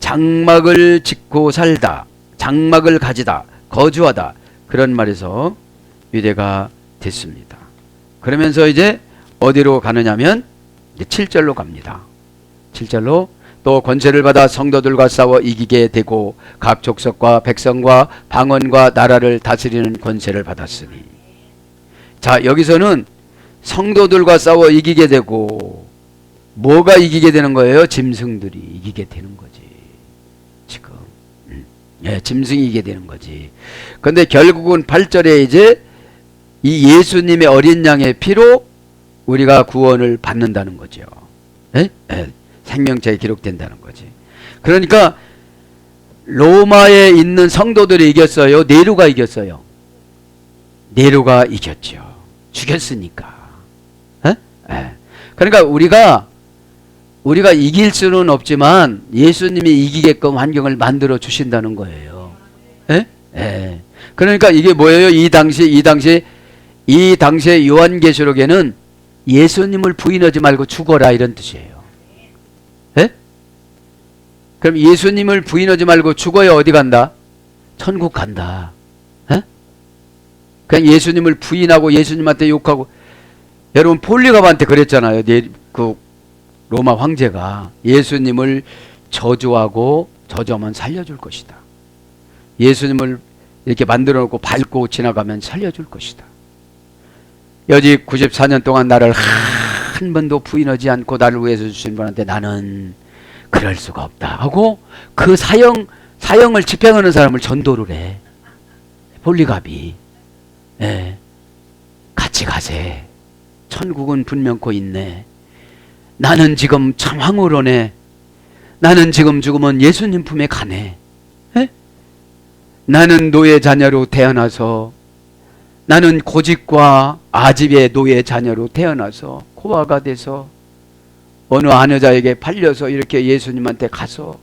B: 장막을 짓고 살다, 장막을 가지다, 거주하다, 그런 말에서 유래가 됐습니다. 그러면서 이제 어디로 가느냐면 이제 7절로 갑니다. 7절로 또 권세를 받아 성도들과 싸워 이기게 되고 각 족속과 백성과 방언과 나라를 다스리는 권세를 받았으니. 자, 여기서는 성도들과 싸워 이기게 되고, 뭐가 이기게 되는 거예요? 짐승들이 이기게 되는 거지. 지금 예, 짐승이 이기게 되는 거지. 근데 결국은 8절에 이제 이 예수님의 어린 양의 피로 우리가 구원을 받는다는 거죠. 예? 예, 생명책에 기록된다는 거지. 그러니까 로마에 있는 성도들이 이겼어요? 네로가 이겼어요? 네로가 이겼죠. 죽였으니까. 예? 예. 그러니까 우리가 이길 수는 없지만 예수님이 이기게끔 환경을 만들어 주신다는 거예요. 예? 예. 그러니까 이게 뭐예요? 이 당시에 요한계시록에는 예수님을 부인하지 말고 죽어라, 이런 뜻이에요. 예? 그럼 예수님을 부인하지 말고 죽어야 어디 간다? 천국 간다. 예? 그냥 예수님을 부인하고 예수님한테 욕하고. 여러분 폴리갑한테 그랬잖아요. 그 로마 황제가 예수님을 저주하고 저주하면 살려줄 것이다. 예수님을 이렇게 만들어 놓고 밟고 지나가면 살려줄 것이다. 여지 94년 동안 나를 한 번도 부인하지 않고 나를 위해서 주신 분한테 나는 그럴 수가 없다 하고 그 사형을 집행하는 사람을 전도를 해. 볼리갑이. 예. 같이 가세. 천국은 분명코 있네. 나는 지금 참 황홀하네. 나는 지금 죽으면 예수님 품에 가네. 예? 나는 노예 자녀로 태어나서 나는 고집과 아집의 노예 자녀로 태어나서 고아가 돼서 어느 아내자에게 팔려서 이렇게 예수님한테 가서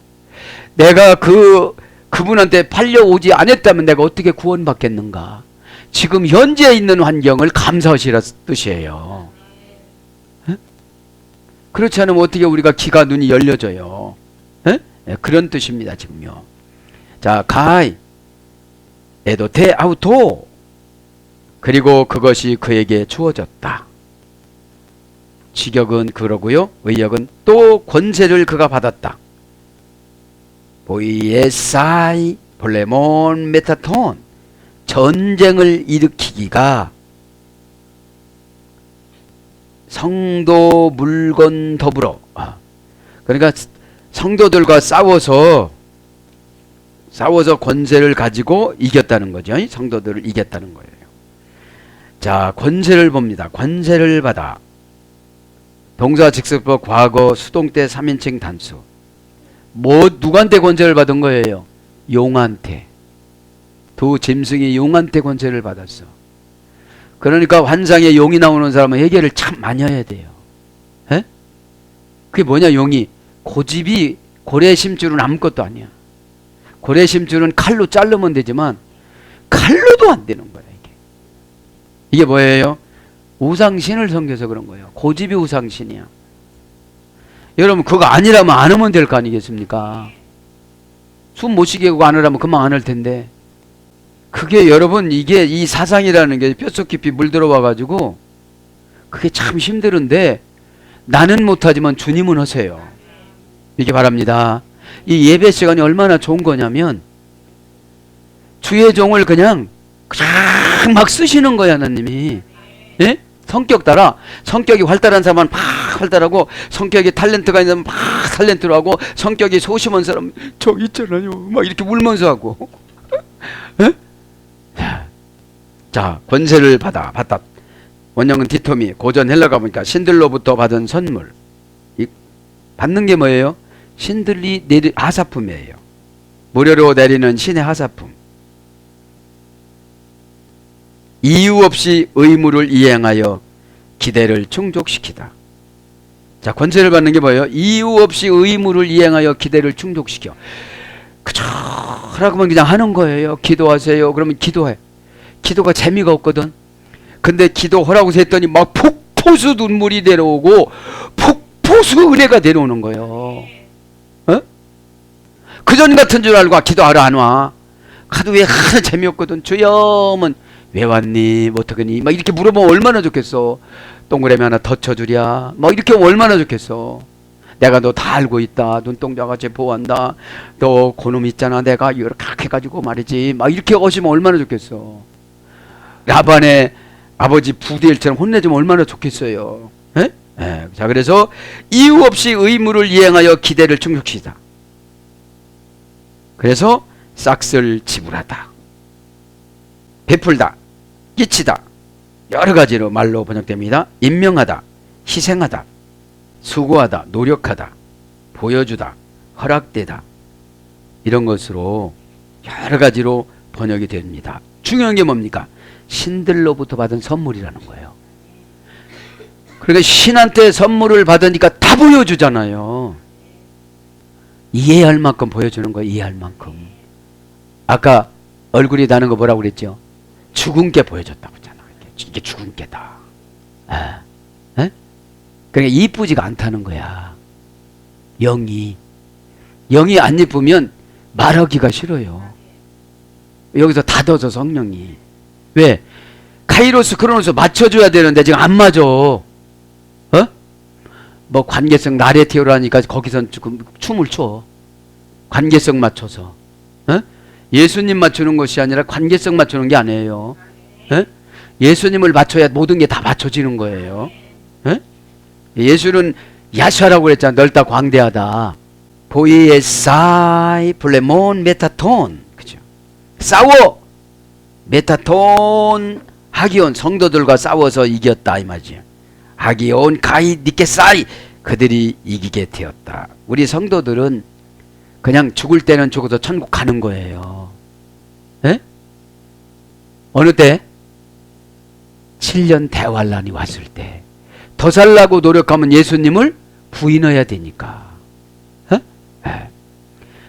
B: 내가 그분한테 팔려오지 않았다면 내가 어떻게 구원받겠는가. 지금 현재 있는 환경을 감사하시라 뜻이에요. 에? 그렇지 않으면 어떻게 우리가 귀가 눈이 열려져요. 에? 그런 뜻입니다. 지금요. 자, 가이 에도테 아우토. 그리고 그것이 그에게 주어졌다. 직역은 그러고요. 의역은 또 권세를 그가 받았다. 보이에사이 볼레몬 메타톤. 전쟁을 일으키기가 성도 물건 더불어. 그러니까 성도들과 싸워서 권세를 가지고 이겼다는 거죠. 성도들을 이겼다는 거예요. 자, 권세를 봅니다. 권세를 받아. 동사 직설법 과거 수동태 3인칭 단수. 누구한테 권세를 받은 거예요? 용한테. 두 짐승이 용한테 권세를 받았어. 그러니까 환상에 용이 나오는 사람은 해결을 참 많이 해야 돼요. 에? 그게 뭐냐? 용이 고집이 고래 심줄은 아무것도 아니야. 고래 심줄은 칼로 자르면 되지만 칼로도 안 되는 거야. 이게 뭐예요? 우상신을 섬겨서 그런 거예요. 고집이 우상신이야. 여러분 그거 아니라면 안 하면 될 거 아니겠습니까? 숨 못 쉬게 하고 안 하라면 금방 안 할 텐데. 그게 여러분 이게 이 사상이라는 게 뼛속 깊이 물들어와 가지고 그게 참 힘들은데 나는 못하지만 주님은 하세요. 이게 바랍니다. 이 예배 시간이 얼마나 좋은 거냐면 주의 종을 그냥 막 쓰시는 거야 하나님이. 예? 성격 따라. 성격이 활달한 사람은 막 활달하고 성격이 탤런트가 있는 사람은 막 탤런트로 하고 성격이 소심한 사람은 저 있잖아요 막 이렇게 울면서 하고. 예? 자, 권세를 받았다. 원형은 디토미. 고전 헬라가 보니까 신들로부터 받은 선물. 받는 게 뭐예요? 신들이 하사품이에요. 무료로 내리는 신의 하사품. 이유 없이 의무를 이행하여 기대를 충족시키다. 자, 권세를 받는 게 뭐예요? 이유 없이 의무를 이행하여 기대를 충족시켜. 그저 하라고만 그냥 하는 거예요. 기도하세요. 그러면 기도해. 기도가 재미가 없거든. 근데 기도하라고 했더니 막 폭포수 눈물이 내려오고 폭포수 은혜가 내려오는 거예요. 어? 그전 같은 줄 알고 기도하러 안 와. 가도 왜 하나 재미없거든. 주여면 왜 왔니? 어떡하니? 막 이렇게 물어보면 얼마나 좋겠어. 동그라미 하나 더 쳐주랴. 막 이렇게 하면 얼마나 좋겠어. 내가 너 다 알고 있다. 눈동자같이 보호한다. 너 그놈 있잖아. 내가 이렇게 해가지고 말이지. 막 이렇게 하시면 얼마나 좋겠어. 라반의 아버지 부디엘처럼 혼내주면 얼마나 좋겠어요. 에? 에. 자, 그래서 이유 없이 의무를 이행하여 기대를 충족시키다. 그래서 싹쓸 지불하다. 베풀다. 끼치다. 여러 가지로 말로 번역됩니다. 임명하다. 희생하다. 수고하다. 노력하다. 보여주다. 허락되다. 이런 것으로 여러 가지로 번역이 됩니다. 중요한 게 뭡니까? 신들로부터 받은 선물이라는 거예요. 그러니까 신한테 선물을 받으니까 다 보여주잖아요. 이해할 만큼 보여주는 거예요. 이해할 만큼. 아까 얼굴이 나는 거 뭐라고 그랬죠? 죽은 게 보여줬다고 했잖아. 이게 죽은 게다. 에? 그러니까 이쁘지가 않다는 거야. 영이 안 이쁘면 말하기가 싫어요. 여기서 닫아서 성령이. 왜? 카이로스 크로노스 맞춰줘야 되는데 지금 안 맞아. 뭐 관계성 나레티오로 하니까 거기선 조금 춤을 춰. 관계성 맞춰서. 예수님 맞추는 것이 아니라 관계성 맞추는 게 아니에요. 예수님을 맞춰야 모든 게 다 맞춰지는 거예요. 예수는 야시하라고 그랬잖아. 넓다 광대하다. 보이에사이 블레몬 메타톤. 그죠? 싸워. 메타톤 하기온 성도들과 싸워서 이겼다 이 말이지. 하기온 가이 니케사이 그들이 이기게 되었다. 우리 성도들은 그냥 죽을 때는 죽어서 천국 가는 거예요. 에? 어느 때? 7년 대환란이 왔을 때. 더 살라고 노력하면 예수님을 부인해야 되니까. 에? 에.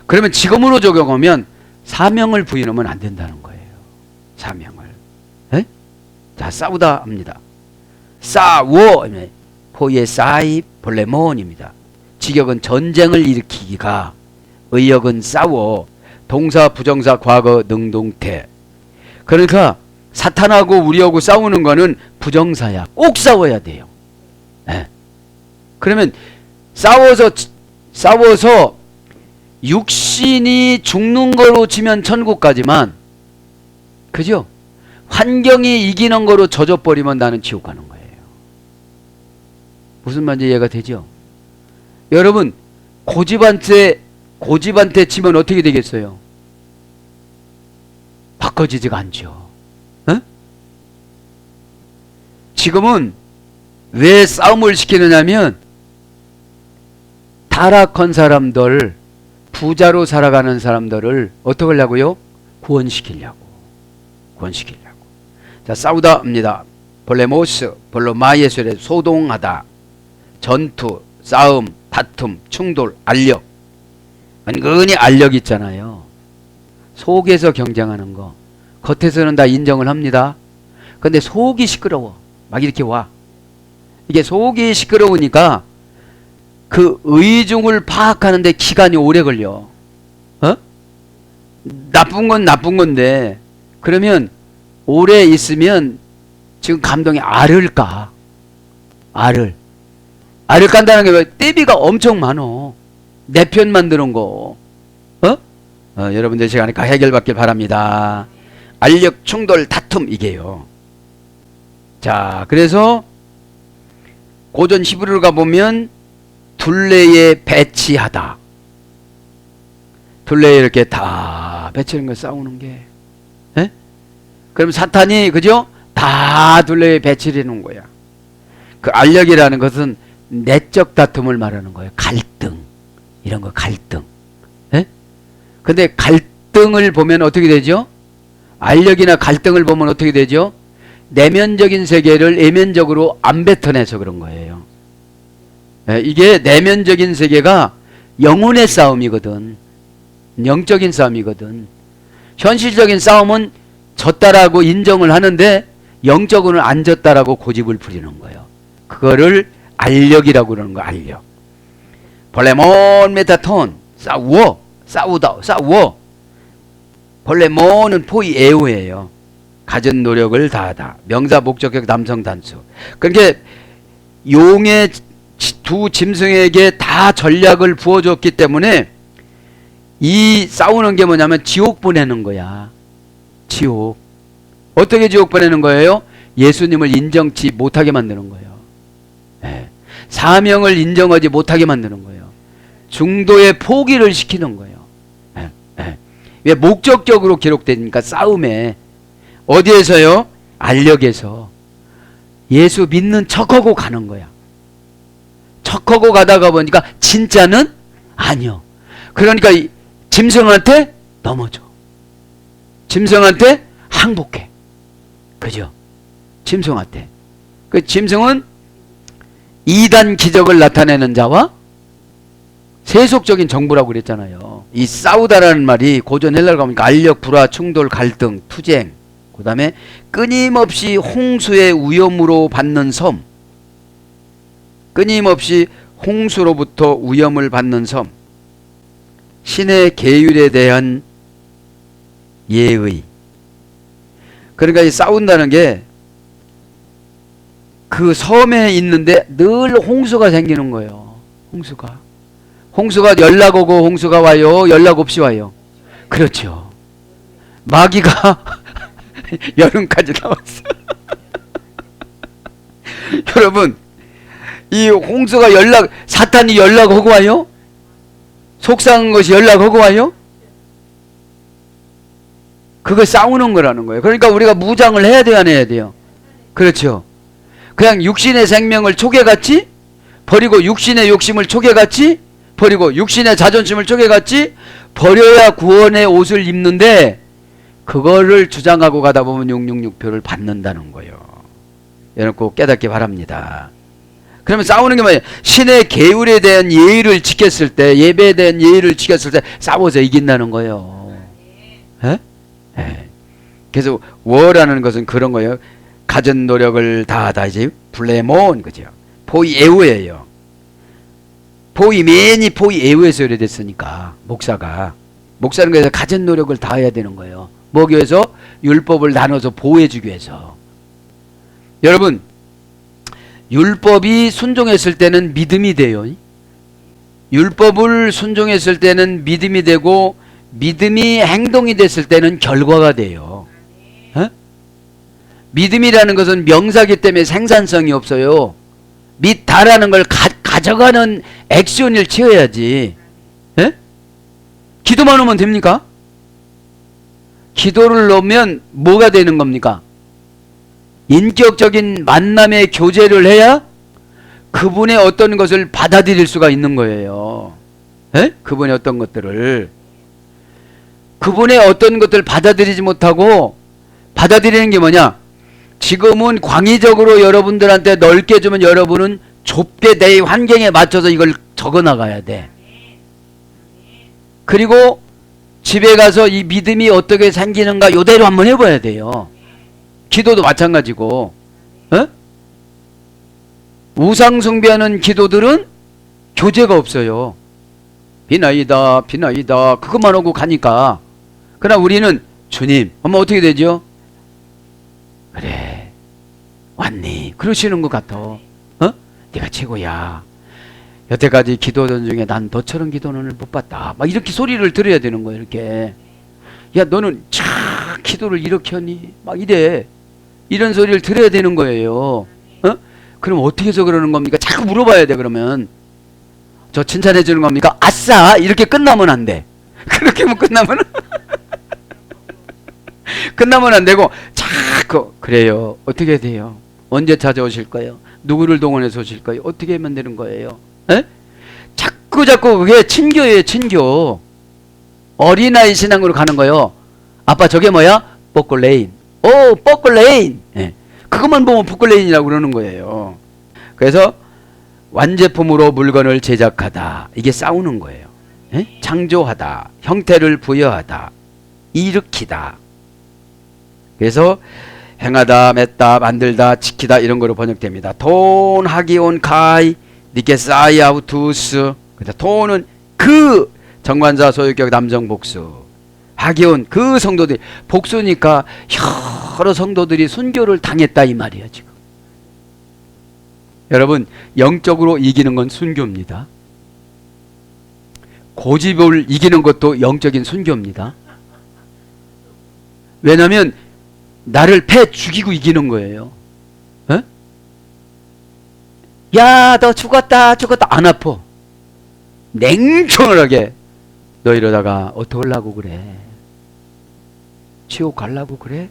B: 그러면 지금으로 적용하면 사명을 부인하면 안 된다는 거예요. 사명을. 에? 자, 싸우다 합니다. 싸워. 포예사이 볼레몬입니다. 직역은 전쟁을 일으키기가, 의역은 싸워, 동사 부정사 과거 능동태. 그러니까 사탄하고 우리하고 싸우는 거는 부정사야. 꼭 싸워야 돼요. 네. 그러면 싸워서 육신이 죽는 거로 치면 천국 가지만, 그죠? 환경이 이기는 거로 젖어버리면 나는 지옥 가는 거예요. 무슨 말인지 이해가 되죠? 여러분, 고집한테 치면 어떻게 되겠어요? 바꿔지지가 않죠. 어? 지금은 왜 싸움을 시키느냐면, 타락한 사람들, 부자로 살아가는 사람들을 어떻게 하려고요? 구원시키려고. 자, 싸우다 합니다. 볼레모스, 볼로마예술에 소동하다, 전투, 싸움, 다툼, 충돌, 알력. 은근히 알력 있잖아요. 속에서 경쟁하는 거. 겉에서는 다 인정을 합니다. 근데 속이 시끄러워. 막 이렇게 와. 이게 속이 시끄러우니까 그 의중을 파악하는데 기간이 오래 걸려. 어? 나쁜 건 나쁜 건데, 그러면 오래 있으면 지금 감동이 알을 까. 알을 깐다는 게 왜? 대비가 엄청 많어. 내 편 만드는 거. 여러분들 시간에 해결받길 바랍니다. 알력, 충돌, 다툼, 이게요. 자, 그래서 고전 히브리를 가보면 둘레에 배치하다. 둘레에 이렇게 다 배치하는 거, 싸우는 게. 에? 그럼 사탄이, 그죠? 다 둘레에 배치를 해놓은 거야. 그 알력이라는 것은 내적 다툼을 말하는 거예요. 갈등. 이런 거, 갈등. 에? 근데 갈등을 보면 어떻게 되죠? 알력이나 갈등을 보면 어떻게 되죠? 내면적인 세계를 외면적으로 안 뱉어내서 그런 거예요. 이게 내면적인 세계가 영혼의 싸움이거든. 영적인 싸움이거든. 현실적인 싸움은 졌다라고 인정을 하는데 영적으로는 안 졌다라고 고집을 부리는 거예요. 그거를 알력이라고 그러는 거야. 알력. 볼레몬 메타톤. 싸워. 볼레몬은 포이에오예요. 가진 노력을 다하다. 명사 목적격 남성 단수. 그러니까 용의 두 짐승에게 다 전략을 부어줬기 때문에 이 싸우는 게 뭐냐면 지옥 보내는 거야. 지옥. 어떻게 지옥 보내는 거예요? 예수님을 인정치 못하게 만드는 거예요. 네. 사명을 인정하지 못하게 만드는 거예요. 중도의 포기를 시키는 거예요. 네. 네. 왜? 목적적으로 기록되니까 싸움에. 어디에서요? 알력에서. 예수 믿는 척하고 가는 거야. 척하고 가다가 보니까 진짜는 아니요. 그러니까 짐승한테 넘어져. 짐승한테 항복해. 그죠? 짐승한테. 그 짐승은 이단 기적을 나타내는 자와 세속적인 정부라고 그랬잖아요. 이 싸우다라는 말이 고전 헬라로 가보니까 알력, 불화, 충돌, 갈등, 투쟁, 그 다음에 끊임없이 홍수의 위험으로 받는 섬, 끊임없이 홍수로부터 위험을 받는 섬, 신의 계율에 대한 예의. 그러니까 이 싸운다는 게 그 섬에 있는데 늘 홍수가 생기는 거예요. 홍수가 연락 오고 홍수가 와요? 연락 없이 와요? 그렇죠. 마귀가 여름까지 나왔어. 여러분, 이 홍수가 사탄이 연락하고 와요? 속상한 것이 연락하고 와요? 그거 싸우는 거라는 거예요. 그러니까 우리가 무장을 해야 돼요, 안 해야 돼요? 그렇죠. 그냥 육신의 생명을 초계같이 버리고 육신의 욕심을 초계같이 버리고 육신의 자존심을 초계같이 버려야 구원의 옷을 입는데 그거를 주장하고 가다 보면 666표를 받는다는 거예요. 여러분 꼭 깨닫기 바랍니다. 그러면 싸우는 게 뭐예요? 신의 계율에 대한 예의를 지켰을 때, 예배에 대한 예의를 지켰을 때 싸워서 이긴다는 거예요. 에? 에. 그래서 워라는 것은 그런 거예요. 가진 노력을 다하다 이제 블레몬 그죠? 포이에우예요. 포이메니 포이에우에서 오래됐으니까 목사는 그래서 가진 노력을 다해야 되는 거예요. 뭐기 위해서? 율법을 나눠서 보호해주기 위해서. 여러분 율법이 순종했을 때는 믿음이 돼요. 율법을 순종했을 때는 믿음이 되고 믿음이 행동이 됐을 때는 결과가 돼요. 어? 믿음이라는 것은 명사기 때문에 생산성이 없어요. 믿다라는 걸 가져가는 액션을 취해야지. 에? 기도만 하면 됩니까? 기도를 넣으면 뭐가 되는 겁니까? 인격적인 만남의 교제를 해야 그분의 어떤 것을 받아들일 수가 있는 거예요. 에? 그분의 어떤 것들을 받아들이지 못하고 받아들이는 게 뭐냐? 지금은 광의적으로 여러분들한테 넓게 주면 여러분은 좁게 내 환경에 맞춰서 이걸 적어 나가야 돼. 그리고 집에 가서 이 믿음이 어떻게 생기는가 요대로 한번 해봐야 돼요. 기도도 마찬가지고. 어? 우상 숭배하는 기도들은 교제가 없어요. 비나이다 비나이다 그것만 하고 가니까. 그러나 우리는 주님 하면 어떻게 되죠? 그래 왔니? 그러시는 것 같아. 어? 네가 최고야. 여태까지 기도던 중에 난 너처럼 기도는 못 봤다. 막 이렇게 소리를 들어야 되는 거예요. 이렇게. 야 너는 참 기도를 이렇게 하니? 막 이래. 이런 소리를 들어야 되는 거예요. 어? 그럼 어떻게 해서 그러는 겁니까? 자꾸 물어봐야 돼. 그러면 저 칭찬해 주는 겁니까? 아싸 이렇게 끝나면 안 돼. 그렇게 뭐 끝나면 끝나면 안 되고 자꾸 그래요. 어떻게 돼요? 언제 찾아오실 거예요? 누구를 동원해서 오실 거예요? 어떻게 하면 되는 거예요? 에? 자꾸 그게 친교예요. 친교. 어린아이 신앙으로 가는 거예요. 아빠 저게 뭐야? 뽀글레인. 오 뽀글레인. 예. 그것만 보면 뽀글레인이라고 그러는 거예요. 그래서 완제품으로 물건을 제작하다. 이게 싸우는 거예요. 예? 창조하다. 형태를 부여하다. 일으키다. 그래서 행하다, 맺다, 만들다, 지키다 이런 거로 번역됩니다. 돈, 하기온, 카이, 니케사이아우투스. 돈은 그 정관자 소유격 남정 복수. 하기온 그 성도들이 복수니까 여러 성도들이 순교를 당했다 이 말이에요 지금. 여러분 영적으로 이기는 건 순교입니다. 고집을 이기는 것도 영적인 순교입니다. 왜냐하면 나를 패 죽이고 이기는 거예요. 에? 야, 너 죽었다 안 아파. 냉정하게 너 이러다가 어떡하려고 그래? 지옥 가려고 그래?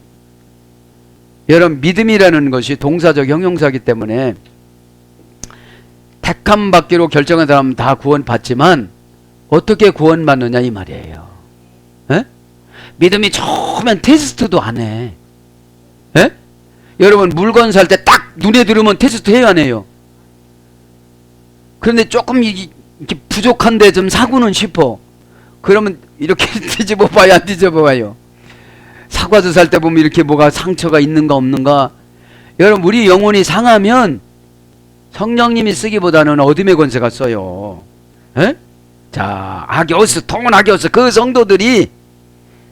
B: 여러분 믿음이라는 것이 동사적 형용사이기 때문에 택함 받기로 결정한 사람은 다 구원받지만 어떻게 구원받느냐 이 말이에요. 에? 믿음이 처음엔 테스트도 안 해. 에? 여러분 물건 살 때 딱 눈에 들으면 테스트 해요 안 해요? 그런데 조금 이렇게 부족한데 좀 사고는 싶어. 그러면 이렇게 뒤집어 봐요 안 뒤집어 봐요? 사과도 살 때 보면 이렇게 뭐가 상처가 있는가 없는가. 여러분 우리 영혼이 상하면 성령님이 쓰기보다는 어둠의 권세가 써요. 에? 자 아교스 통은 아교스 그 성도들이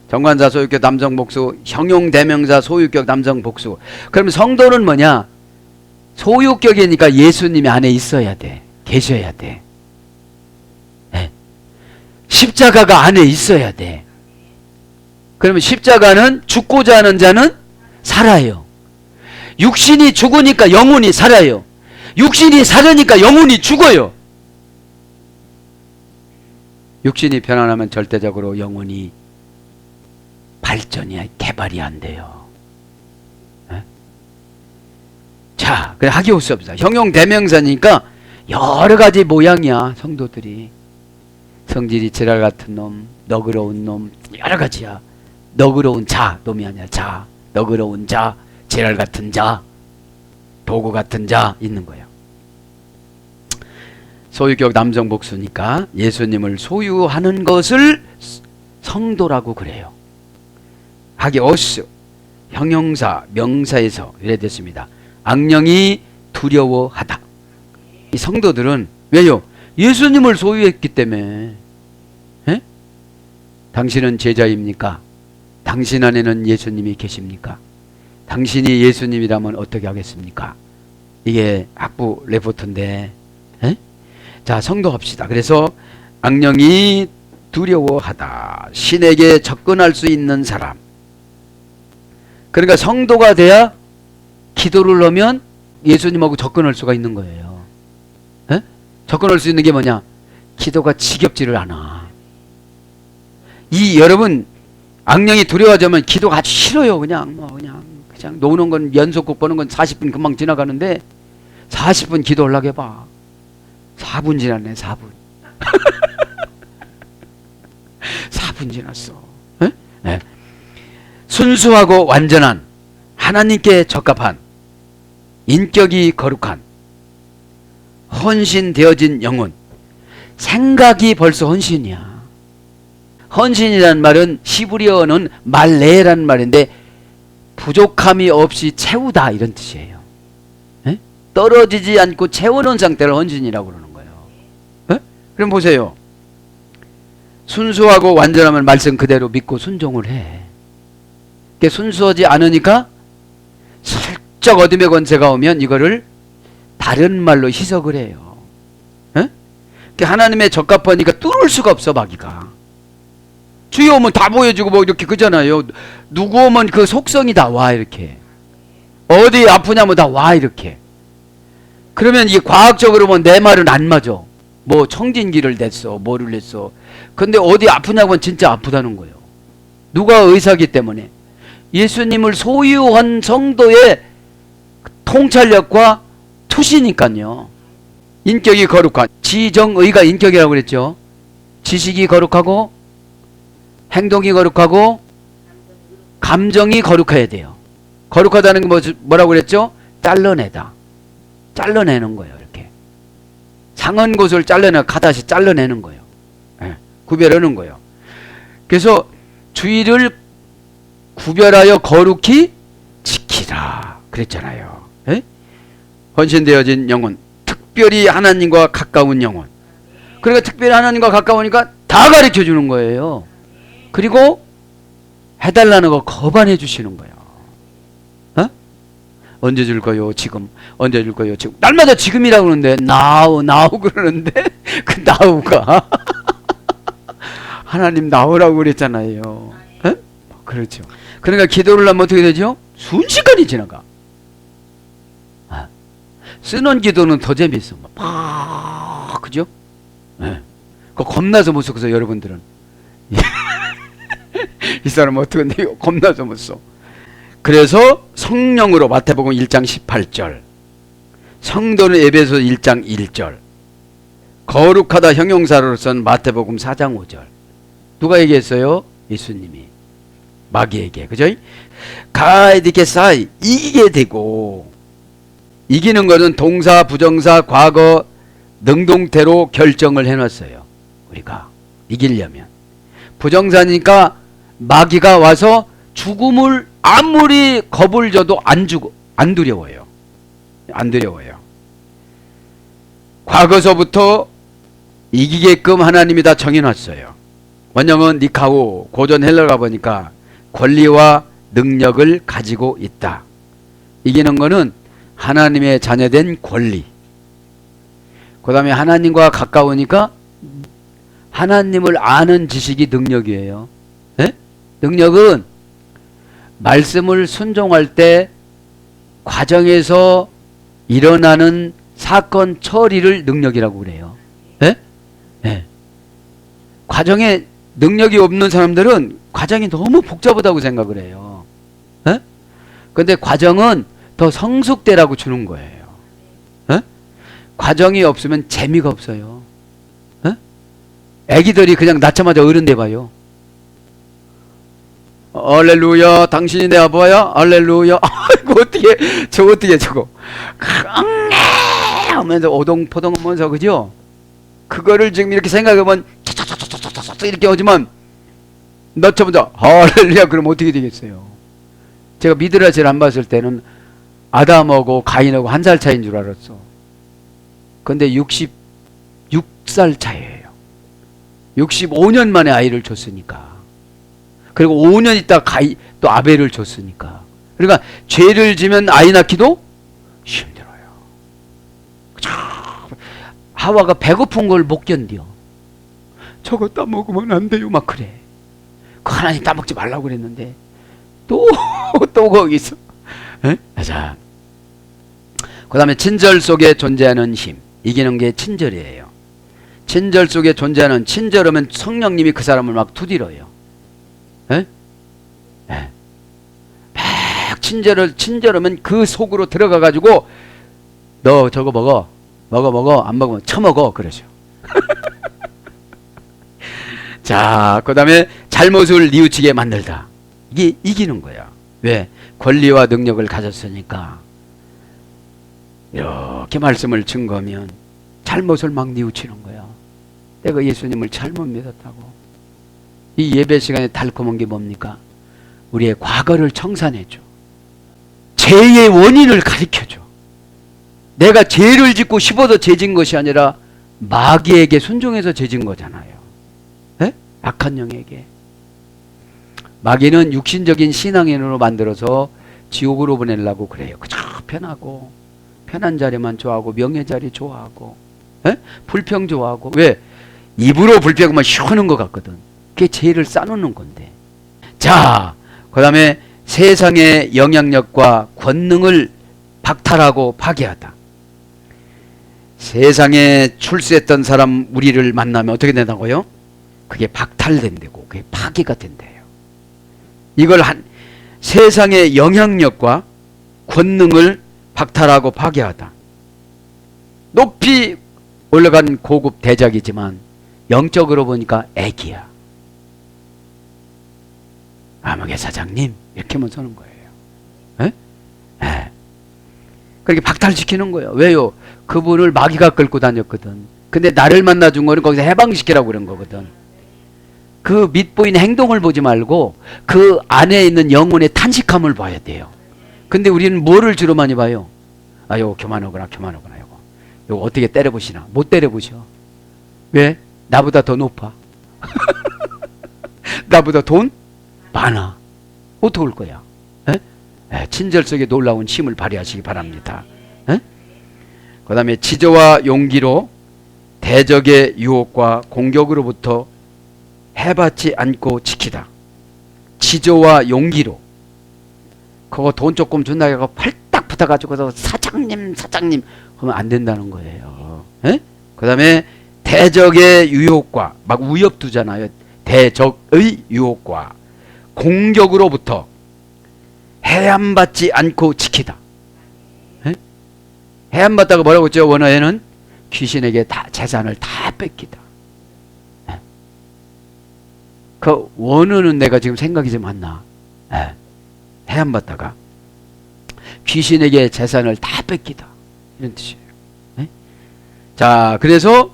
B: 정관자 소유격 남성 복수 형용 대명사 소유격 남성 복수. 그러면 성도는 뭐냐? 소유격이니까 예수님이 안에 있어야 돼. 계셔야 돼. 네. 십자가가 안에 있어야 돼. 그러면 십자가는 죽고자 하는 자는 살아요. 육신이 죽으니까 영혼이 살아요. 육신이 살으니까 영혼이 죽어요. 육신이 편안하면 절대적으로 영혼이 발전이 개발이 안 돼요. 에? 자, 그래 하기오스옵소서. 형용대명사니까 여러 가지 모양이야. 성도들이 성질이 지랄 같은 놈, 너그러운 놈, 여러 가지야. 너그러운 자, 놈이 아니라 자, 너그러운 자, 지랄 같은 자, 도구 같은 자 있는 거예요. 소유격 남성 복수니까 예수님을 소유하는 것을 성도라고 그래요. 하기오스 형용사 명사에서 이래 됐습니다. 악령이 두려워하다. 이 성도들은 왜요? 예수님을 소유했기 때문에. 에? 당신은 제자입니까? 당신 안에는 예수님이 계십니까? 당신이 예수님이라면 어떻게 하겠습니까? 이게 학부 레포트인데. 에? 자, 성도합시다. 그래서 악령이 두려워하다. 신에게 접근할 수 있는 사람. 그러니까 성도가 돼야 기도를 하면 예수님하고 접근할 수가 있는 거예요. 에? 접근할 수 있는 게 뭐냐? 기도가 지겹지를 않아. 여러분 악령이 두려워하자면 기도가 아주 싫어요. 그냥 노는 건 연속곡 보는 건 40분 금방 지나가는데 40분 기도하려고 해봐. 4분 지났네. 4분. 4분 지났어. 에? 네. 순수하고 완전한 하나님께 적합한 인격이 거룩한 헌신되어진 영혼. 생각이 벌써 헌신이야. 헌신이란 말은 시브리어는 말레라는 말인데 부족함이 없이 채우다 이런 뜻이에요. 에? 떨어지지 않고 채워놓은 상태를 헌신이라고 그러는 거예요. 에? 그럼 보세요. 순수하고 완전하면 말씀 그대로 믿고 순종을 해. 순수하지 않으니까 슬쩍 어둠의 권세가 오면 이거를 다른 말로 희석을 해요. 에? 하나님의 적합하니까 뚫을 수가 없어. 마귀가 주여 오면 다 보여주고 뭐 이렇게 그잖아요. 누구 오면 그 속성이 다 와. 이렇게 어디 아프냐면 다 와. 이렇게 그러면 이게 과학적으로 보면 내 말은 안 맞아. 뭐 청진기를 냈어 뭐를 냈어. 근데 어디 아프냐고 하면 진짜 아프다는 거예요. 누가 의사기 때문에. 예수님을 소유한 성도의 통찰력과 투시니까요. 인격이 거룩한 지정의가 인격이라고 그랬죠. 지식이 거룩하고 행동이 거룩하고 감정이 거룩해야 돼요. 거룩하다는 게 뭐라고 그랬죠? 잘라내다. 잘라내는 거예요. 이렇게 상한 곳을 잘라내 가다시 잘라내는 거예요. 네. 구별하는 거예요. 그래서 주의를 구별하여 거룩히 지키라 그랬잖아요. 에? 헌신되어진 영혼, 특별히 하나님과 가까운 영혼. 그러니까 특별히 하나님과 가까우니까 다 가르쳐 주는 거예요. 그리고 해달라는 거 거반해 주시는 거예요. 어? 언제 줄 거요? 지금. 언제 줄 거요? 지금. 날마다 지금이라고 그러는데 now 그러는데 그 now가 하나님 나오라고 그랬잖아요. 에? 그렇죠. 그러니까 기도를 하면 어떻게 되죠? 순식간에 지나가. 쓰는 기도는 더 재밌어. 그죠? 네. 그거 겁나서 못 써서 여러분들은 이 사람 어떻게 근데 겁나서 못 써. 그래서 성령으로 마태복음 1장 18절, 성도는 에베소 1장 1절, 거룩하다 형용사로서는 마태복음 4장 5절. 누가 얘기했어요? 예수님이 마귀에게. 그죠? 가이디게 사이 이기게 되고, 이기는 것은 동사, 부정사, 과거, 능동태로 결정을 해놨어요. 우리가 이기려면. 부정사니까 마귀가 와서 죽음을 아무리 겁을 줘도 안 두려워요. 안 두려워요. 과거서부터 이기게끔 하나님이 다 정해놨어요. 원형은 니카우, 고전 헬러가 보니까 권리와 능력을 가지고 있다. 이기는 거는 하나님의 자녀된 권리. 그 다음에 하나님과 가까우니까 하나님을 아는 지식이 능력이에요. 네? 능력은 말씀을 순종할 때 과정에서 일어나는 사건 처리를 능력이라고 그래요. 예? 예. 과정에 능력이 없는 사람들은 과정이 너무 복잡하다고 생각을 해요. 예? 근데 과정은 더 성숙되라고 주는 거예요. 예? 과정이 없으면 재미가 없어요. 예? 애기들이 그냥 낳자마자 어른 돼봐요. 할렐루야, 당신이 내 아빠야? 할렐루야. 아이고, 어떻게 저거. 앙내! 하면서 오동포동 하면서, 그죠? 그거를 지금 이렇게 생각해보면, 이렇게 오지만, 넣자마자, 할렐루야, 그럼 어떻게 되겠어요? 제가 미드라지를 안 봤을 때는 아담하고 가인하고 1살 차이인 줄 알았어. 근데 66살 차이예요. 65년 만에 아이를 줬으니까. 그리고 5년 있다 또 아벨을 줬으니까. 그러니까 죄를 지면 아이 낳기도 힘들어요. 하와가 배고픈 걸 못 견뎌. 저거 따먹으면 안 돼요. 막 그래. 그 하나님 따먹지 말라고 그랬는데 또 거기서. 자, 그 다음에 친절 속에 존재하는 힘. 이기는 게 친절이에요. 친절 속에 존재하는, 친절하면 성령님이 그 사람을 막 두드려요. 에? 에. 막 친절하면 그 속으로 들어가가지고 너 저거 먹어 안 먹으면 처먹어 그러죠. 자, 그 다음에 잘못을 뉘우치게 만들다. 이게 이기는 거야. 왜? 권리와 능력을 가졌으니까. 이렇게 말씀을 증거하면 잘못을 막 뉘우치는 거야. 내가 예수님을 잘못 믿었다고. 이 예배 시간에 달콤한 게 뭡니까? 우리의 과거를 청산해줘. 죄의 원인을 가르쳐줘. 내가 죄를 짓고 싶어서 죄진 것이 아니라 마귀에게 순종해서 죄진 거잖아요. 에? 악한 영에게. 마귀는 육신적인 신앙인으로 만들어서 지옥으로 보내려고 그래요. 그저 편하고 편한 자리만 좋아하고 명예 자리 좋아하고 에? 불평 좋아하고. 왜? 입으로 불평하면 시원한 것 같거든. 그게 죄를 쌓아놓는 건데. 자, 그 다음에 세상의 영향력과 권능을 박탈하고 파괴하다. 세상에 출세했던 사람 우리를 만나면 어떻게 된다고요? 그게 박탈된다고. 그게 파괴가 된대요. 이걸 세상의 영향력과 권능을 박탈하고 파괴하다. 높이 올라간 고급 대작이지만 영적으로 보니까 애기야. 아무개 사장님 이렇게만 서는 거예요. 에? 에. 그렇게 박탈시키는 거예요. 왜요? 그분을 마귀가 끌고 다녔거든. 근데 나를 만나준 거는 거기서 해방시키라고 그런 거거든. 그 밑보이는 행동을 보지 말고 그 안에 있는 영혼의 탄식함을 봐야 돼요. 근데 우리는 뭐를 주로 많이 봐요? 아, 요거 교만하구나 요거 어떻게 때려보시나? 못 때려보셔. 왜? 나보다 더 높아. 나보다 돈 많아. 어떻게 올 거야? 에? 친절 속에 놀라운 힘을 발휘하시기 바랍니다. 그 다음에 지조와 용기로 대적의 유혹과 공격으로부터 해받지 않고 지키다. 지조와 용기로. 그거 돈 조금 준다고 하고 팔딱 붙어가지고서 사장님 하면 안 된다는 거예요. 그 다음에 대적의 유혹과 막 위협 두잖아요. 대적의 유혹과 공격으로부터 해함받지 않고 지키다. 해함받다가 뭐라고 했죠? 원어에는 귀신에게 다 재산을 다 뺏기다. 그 원어는 내가 지금 생각이 좀 안 나. 해함받다가 귀신에게 재산을 다 뺏기다. 이런 뜻이에요. 자, 그래서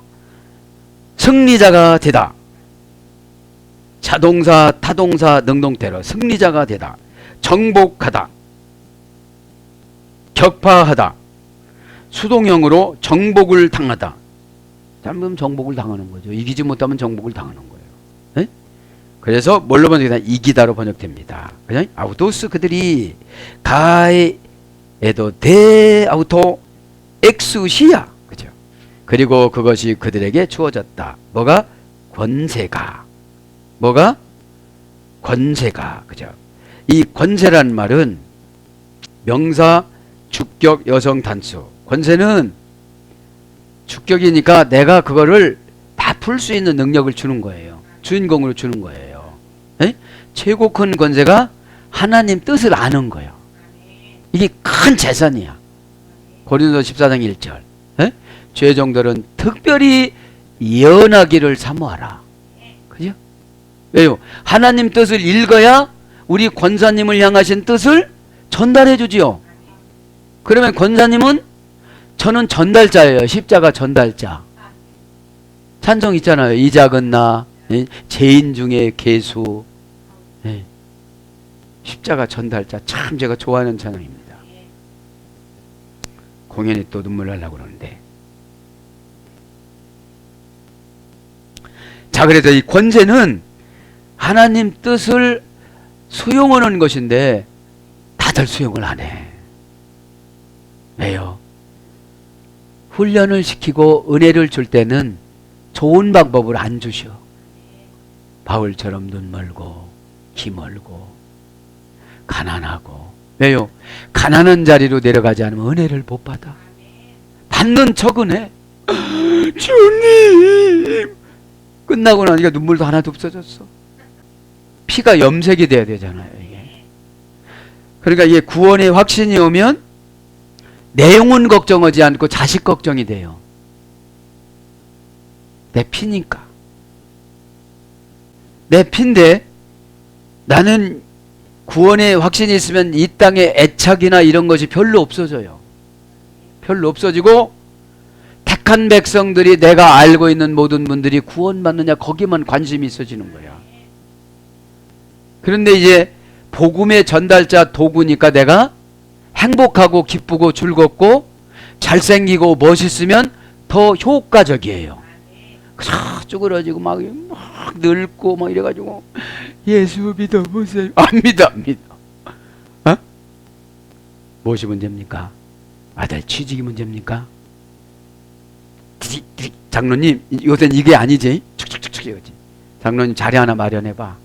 B: 승리자가 되다. 자동사, 타동사, 능동태로 승리자가 되다. 정복하다. 격파하다. 수동형으로 정복을 당하다. 잘못하면 정복을 당하는 거죠. 이기지 못하면 정복을 당하는 거예요. 네? 그래서 뭘로 번역되나? 이기다로 번역됩니다. 그냥 아우토스 그들이 가에도 대 아우토 엑수시야. 그죠? 그리고 그것이 그들에게 주어졌다. 뭐가? 권세가. 뭐가? 권세가. 그죠? 이 권세란 말은 명사, 주격, 여성, 단수. 권세는 주격이니까 내가 그거를 다 풀 수 있는 능력을 주는 거예요. 주인공으로 주는 거예요. 에? 최고 큰 권세가 하나님 뜻을 아는 거예요. 이게 큰 재산이야. 고린도서 14장 1절. 에? 죄종들은 특별히 예언하기를 사모하라. 그죠? 왜요? 하나님 뜻을 읽어야 우리 권사님을 향하신 뜻을 전달해 주지요. 그러면 권사님은 저는 전달자예요. 십자가 전달자. 찬송 있잖아요. 이 작은 나, 죄인 중에 괴수. 십자가 전달자. 참 제가 좋아하는 찬양입니다. 공연이 또 눈물 나려고 그러는데. 자, 그래서 이 권세는 하나님 뜻을 수용하는 것인데 다들 수용을 안 해. 왜요? 훈련을 시키고 은혜를 줄 때는 좋은 방법을 안 주셔. 바울처럼 눈 멀고 기 멀고 가난하고. 왜요? 가난한 자리로 내려가지 않으면 은혜를 못 받아. 받는 척은 해. 주님, 끝나고 나니까 눈물도 하나도 없어졌어. 피가 염색이 돼야 되잖아요, 이게. 그러니까 이게 구원의 확신이 오면 내용은 걱정하지 않고 자식 걱정이 돼요. 내 피니까. 내 피인데 나는 구원의 확신이 있으면 이 땅에 애착이나 이런 것이 별로 없어져요. 별로 없어지고 택한 백성들이, 내가 알고 있는 모든 분들이 구원받느냐 거기만 관심이 있어지는 거야. 그런데 이제 복음의 전달자 도구니까 내가 행복하고 기쁘고 즐겁고 잘생기고 멋있으면 더 효과적이에요. 쭈그러지고 막 늙고 막 이래가지고 예수 믿어보세요. 안 믿어, 안 믿어. 어? 무엇이 문제입니까? 아들 취직이 문제입니까? 장로님, 요새는 이게 아니지? 축축축축 이거지. 장로님 자리 하나 마련해봐.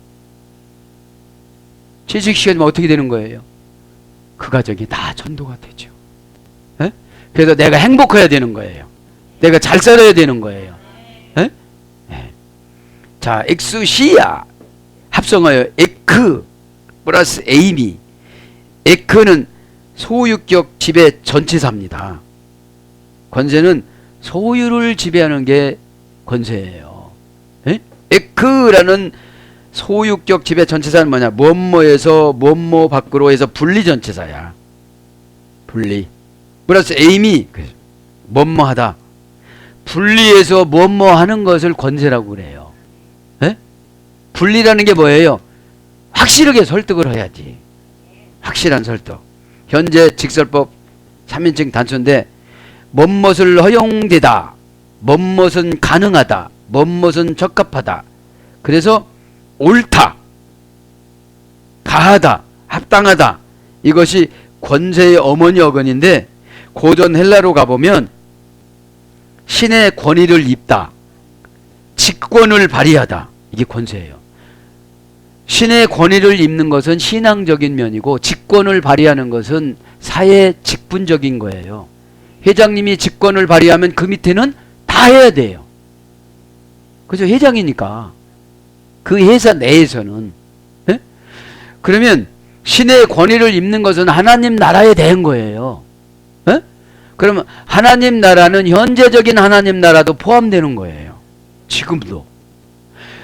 B: 취직시키면 어떻게 되는 거예요? 그 가정이 다 전도가 되죠. 에? 그래서 내가 행복해야 되는 거예요. 내가 잘 살아야 되는 거예요. 에? 에. 자, 엑수시아 합성어요. 에크 플러스 에이미. 에크는 소유격 지배 전치사입니다. 권세는 소유를 지배하는 게 권세예요. 에? 에크라는 소유격 지배 전치사는 뭐냐? 뭐뭐에서 뭐뭐 밖으로 해서 분리 전치사야. 분리. 플러스 에임이 뭐뭐하다. 분리해서 뭐뭐 하는 것을 권세라고 그래요. 에? 분리라는 게 뭐예요? 확실하게 설득을 해야지. 확실한 설득. 현재 직설법 3인칭 단수인데 뭐뭇을 허용되다, 뭐뭇은 가능하다, 뭐뭇은 적합하다. 그래서 옳다, 가하다, 합당하다, 이것이 권세의 어머니 어근인데 고전 헬라로 가보면 신의 권위를 입다, 직권을 발휘하다, 이게 권세예요. 신의 권위를 입는 것은 신앙적인 면이고 직권을 발휘하는 것은 사회 직분적인 거예요. 회장님이 직권을 발휘하면 그 밑에는 다 해야 돼요. 그죠? 회장이니까. 그 회사 내에서는. 네? 그러면 신의 권위를 입는 것은 하나님 나라에 대한 거예요. 네? 그러면 하나님 나라는 현재적인 하나님 나라도 포함되는 거예요. 지금도.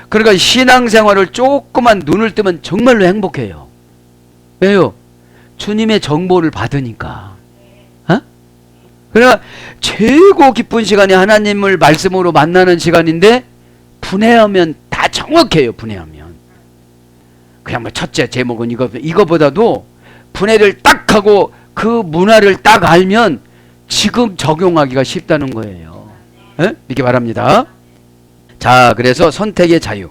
B: 그러니까 신앙생활을 조금만 눈을 뜨면 정말로 행복해요. 왜요? 주님의 정보를 받으니까. 어? 그러니까 최고 기쁜 시간이 하나님을 말씀으로 만나는 시간인데 분해하면 다 정확해요. 분해하면. 그냥 뭐 첫째 제목은 이거보다도 분해를 딱 하고 그 문화를 딱 알면 지금 적용하기가 쉽다는 거예요. 에? 이렇게 말합니다. 자, 그래서 선택의 자유.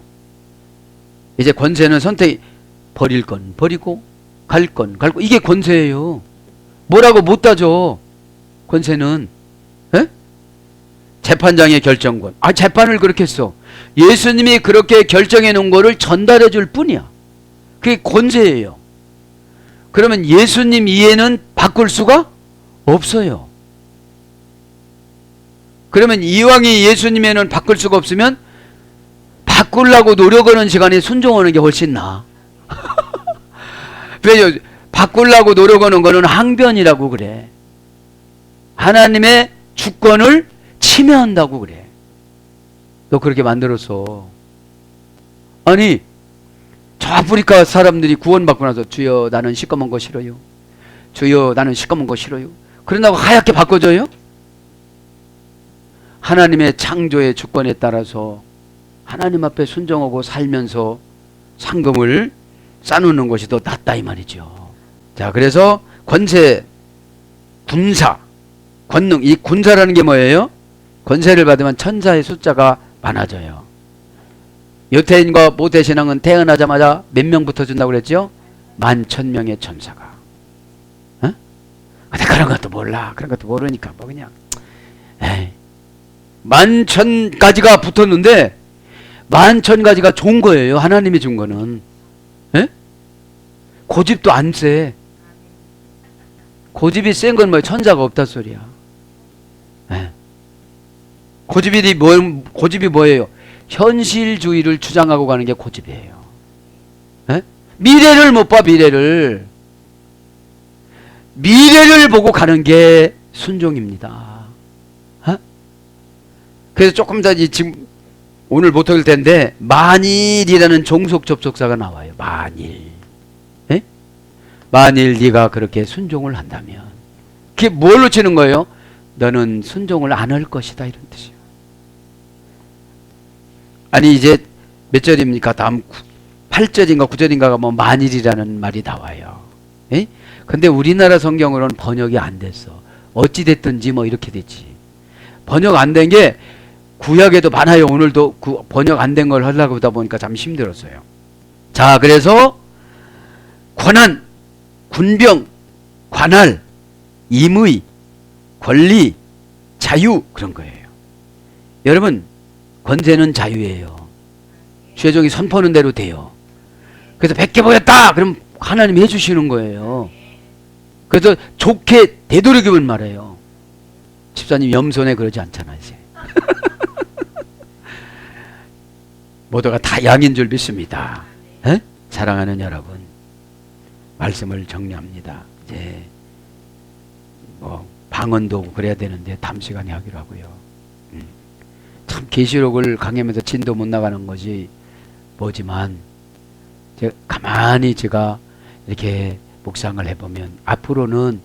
B: 이제 권세는 선택, 버릴 건 버리고 갈 건 갈고, 이게 권세예요. 뭐라고 못 따져. 권세는. 에? 재판장의 결정권. 아, 재판을 그렇게 했어. 예수님이 그렇게 결정해 놓은 거를 전달해 줄 뿐이야. 그게 권세예요. 그러면 예수님 이해는 바꿀 수가 없어요. 그러면 이왕이 예수님에는 바꿀 수가 없으면 바꾸려고 노력하는 시간에 순종하는 게 훨씬 나아. 왜요? 바꾸려고 노력하는 거는 항변이라고 그래. 하나님의 주권을 침해한다고 그래. 너 그렇게 만들었어. 아니, 저 아프리카 사람들이 구원받고 나서 주여 나는 시꺼먼 거 싫어요. 주여 나는 시꺼먼 거 싫어요. 그런다고 하얗게 바꿔줘요? 하나님의 창조의 주권에 따라서 하나님 앞에 순종하고 살면서 상금을 쌓는 것이 더 낫다 이 말이죠. 자, 그래서 권세, 군사, 권능, 이 군사라는 게 뭐예요? 권세를 받으면 천사의 숫자가 많아져요. 유태인과 모태신앙은 태어나자마자 몇 명 붙어준다고 그랬죠? 11,000명의 천사가. 어? 근데 그런 것도 몰라. 그런 것도 모르니까 뭐 그냥 에이. 11,000가지가 붙었는데 11,000가지가 좋은 거예요. 하나님이 준 거는. 에? 고집도 안 세. 고집이 센 건 뭐 천사가 없다 소리야. 에? 고집이 뭐예요? 현실주의를 주장하고 가는 게 고집이에요. 에? 미래를 못 봐. 미래를 보고 가는 게 순종입니다. 어? 그래서 조금 더 지금 오늘 못할 텐데 만일이라는 종속 접속사가 나와요. 만일. 에? 만일 네가 그렇게 순종을 한다면 그게 뭘로 치는 거예요? 너는 순종을 안 할 것이다 이런 뜻이에요. 아니 이제 몇 절입니까? 다음 8절인가 9절인가가 뭐 만일이라는 말이 나와요. 에? 근데 우리나라 성경으로는 번역이 안 됐어. 어찌 됐든지 뭐 이렇게 됐지. 번역 안 된 게 구약에도 많아요. 오늘도 그 번역 안 된 걸 하려고 하다 보니까 참 힘들었어요. 자, 그래서 권한, 군병, 관할, 임의, 권리, 자유 그런 거예요. 여러분 권세는 자유예요. 최종이 선포하는 대로 돼요. 그래서 100개 보였다 그럼 하나님이 해주시는 거예요. 그래서 좋게 되도록이면 말해요. 집사님 염소네 그러지 않잖아 이제. 모두가 다 양인 줄 믿습니다. 에? 사랑하는 여러분, 말씀을 정리합니다. 이제 뭐 방언도 오고 그래야 되는데 다음 시간에 하기로 하고요. 참 계시록을 강의하면서 진도 못 나가는 것이 뭐지만 가만히 제가 이렇게 묵상을 해보면 앞으로는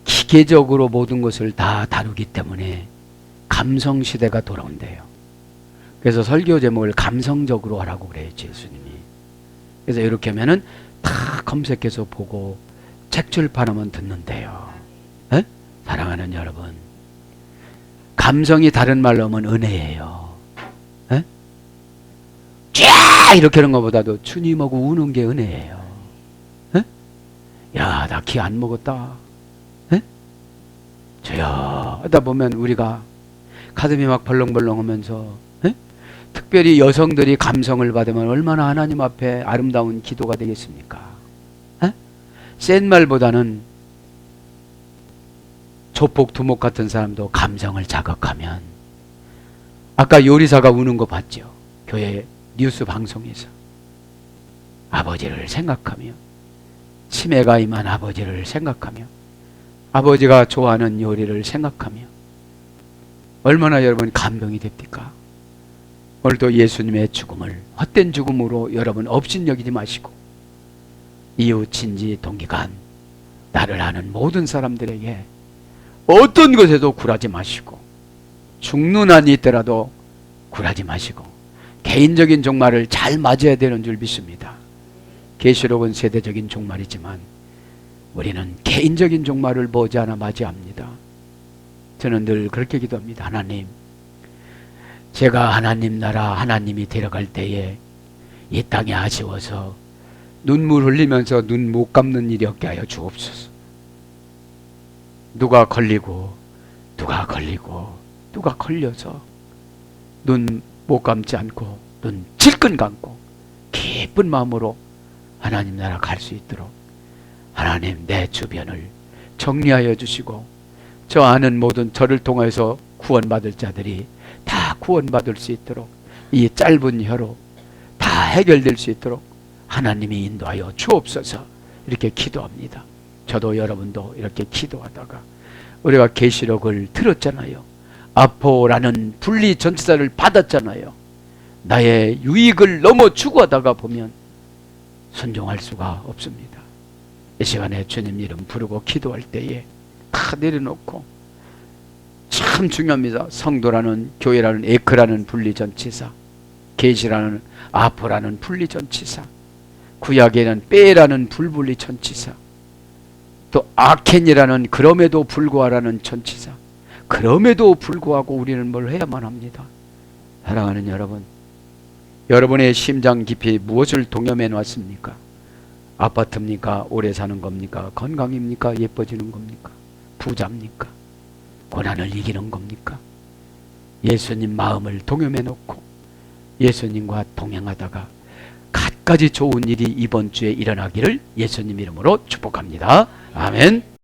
B: 기계적으로 모든 것을 다 다루기 때문에 감성 시대가 돌아온대요. 그래서 설교 제목을 감성적으로 하라고 그래요, 예수님이. 그래서 이렇게 하면은 다 검색해서 보고 책 출판하면 듣는데요. 에? 사랑하는 여러분, 감성이 다른 말로 하면 은혜예요. 에? 쫙 이렇게 하는 것보다도 주님하고 우는 게 은혜예요. 에? 야, 나 기 안 먹었다. 에? 저요 하다 보면 우리가 가슴이 막 벌렁벌렁 하면서 특별히 여성들이 감성을 받으면 얼마나 하나님 앞에 아름다운 기도가 되겠습니까? 에? 센 말보다는 조폭 두목 같은 사람도 감성을 자극하면, 아까 요리사가 우는 거 봤죠? 교회 뉴스 방송에서. 아버지를 생각하며, 치매가 임한 아버지를 생각하며, 아버지가 좋아하는 요리를 생각하며, 얼마나 여러분 감동이 됩니까? 오늘도 예수님의 죽음을 헛된 죽음으로 여러분 업신여기지 마시고, 이웃, 친지, 동기간, 나를 아는 모든 사람들에게 어떤 것에도 굴하지 마시고, 죽는 한이 있더라도 굴하지 마시고, 개인적인 종말을 잘 맞아야 되는 줄 믿습니다. 계시록은 세대적인 종말이지만 우리는 개인적인 종말을 머지않아 맞이합니다. 저는 늘 그렇게 기도합니다. 하나님, 제가 하나님 나라 하나님이 데려갈 때에 이 땅이 아쉬워서 눈물 흘리면서 눈 못 감는 일이 없게 하여 주옵소서. 누가 걸려서 눈 못 감지 않고 눈 질끈 감고 기쁜 마음으로 하나님 나라 갈 수 있도록 하나님 내 주변을 정리하여 주시고 저 아는 모든 저를 통해서 구원받을 자들이 다 구원받을 수 있도록 이 짧은 혀로 다 해결될 수 있도록 하나님이 인도하여 주옵소서. 이렇게 기도합니다. 저도 여러분도 이렇게 기도하다가 우리가 계시록을 들었잖아요. 아포라는 분리 전치사를 받았잖아요. 나의 유익을 넘어 추구하다가 보면 순종할 수가 없습니다. 이 시간에 주님 이름 부르고 기도할 때에 다 내려놓고, 참 중요합니다. 성도라는, 교회라는 에크라는 분리전치사, 계시라는 아포라는 분리전치사, 구약에는 빼라는 불분리전치사, 또 아켄이라는 그럼에도 불구하라는 전치사. 그럼에도 불구하고 우리는 뭘 해야만 합니다. 사랑하는 여러분, 여러분의 심장 깊이 무엇을 동염해 놨습니까? 아파트입니까? 오래 사는 겁니까? 건강입니까? 예뻐지는 겁니까? 부자입니까? 고난을 이기는 겁니까? 예수님 마음을 동염해 놓고 예수님과 동행하다가 갖가지 좋은 일이 이번 주에 일어나기를 예수님 이름으로 축복합니다. 아멘.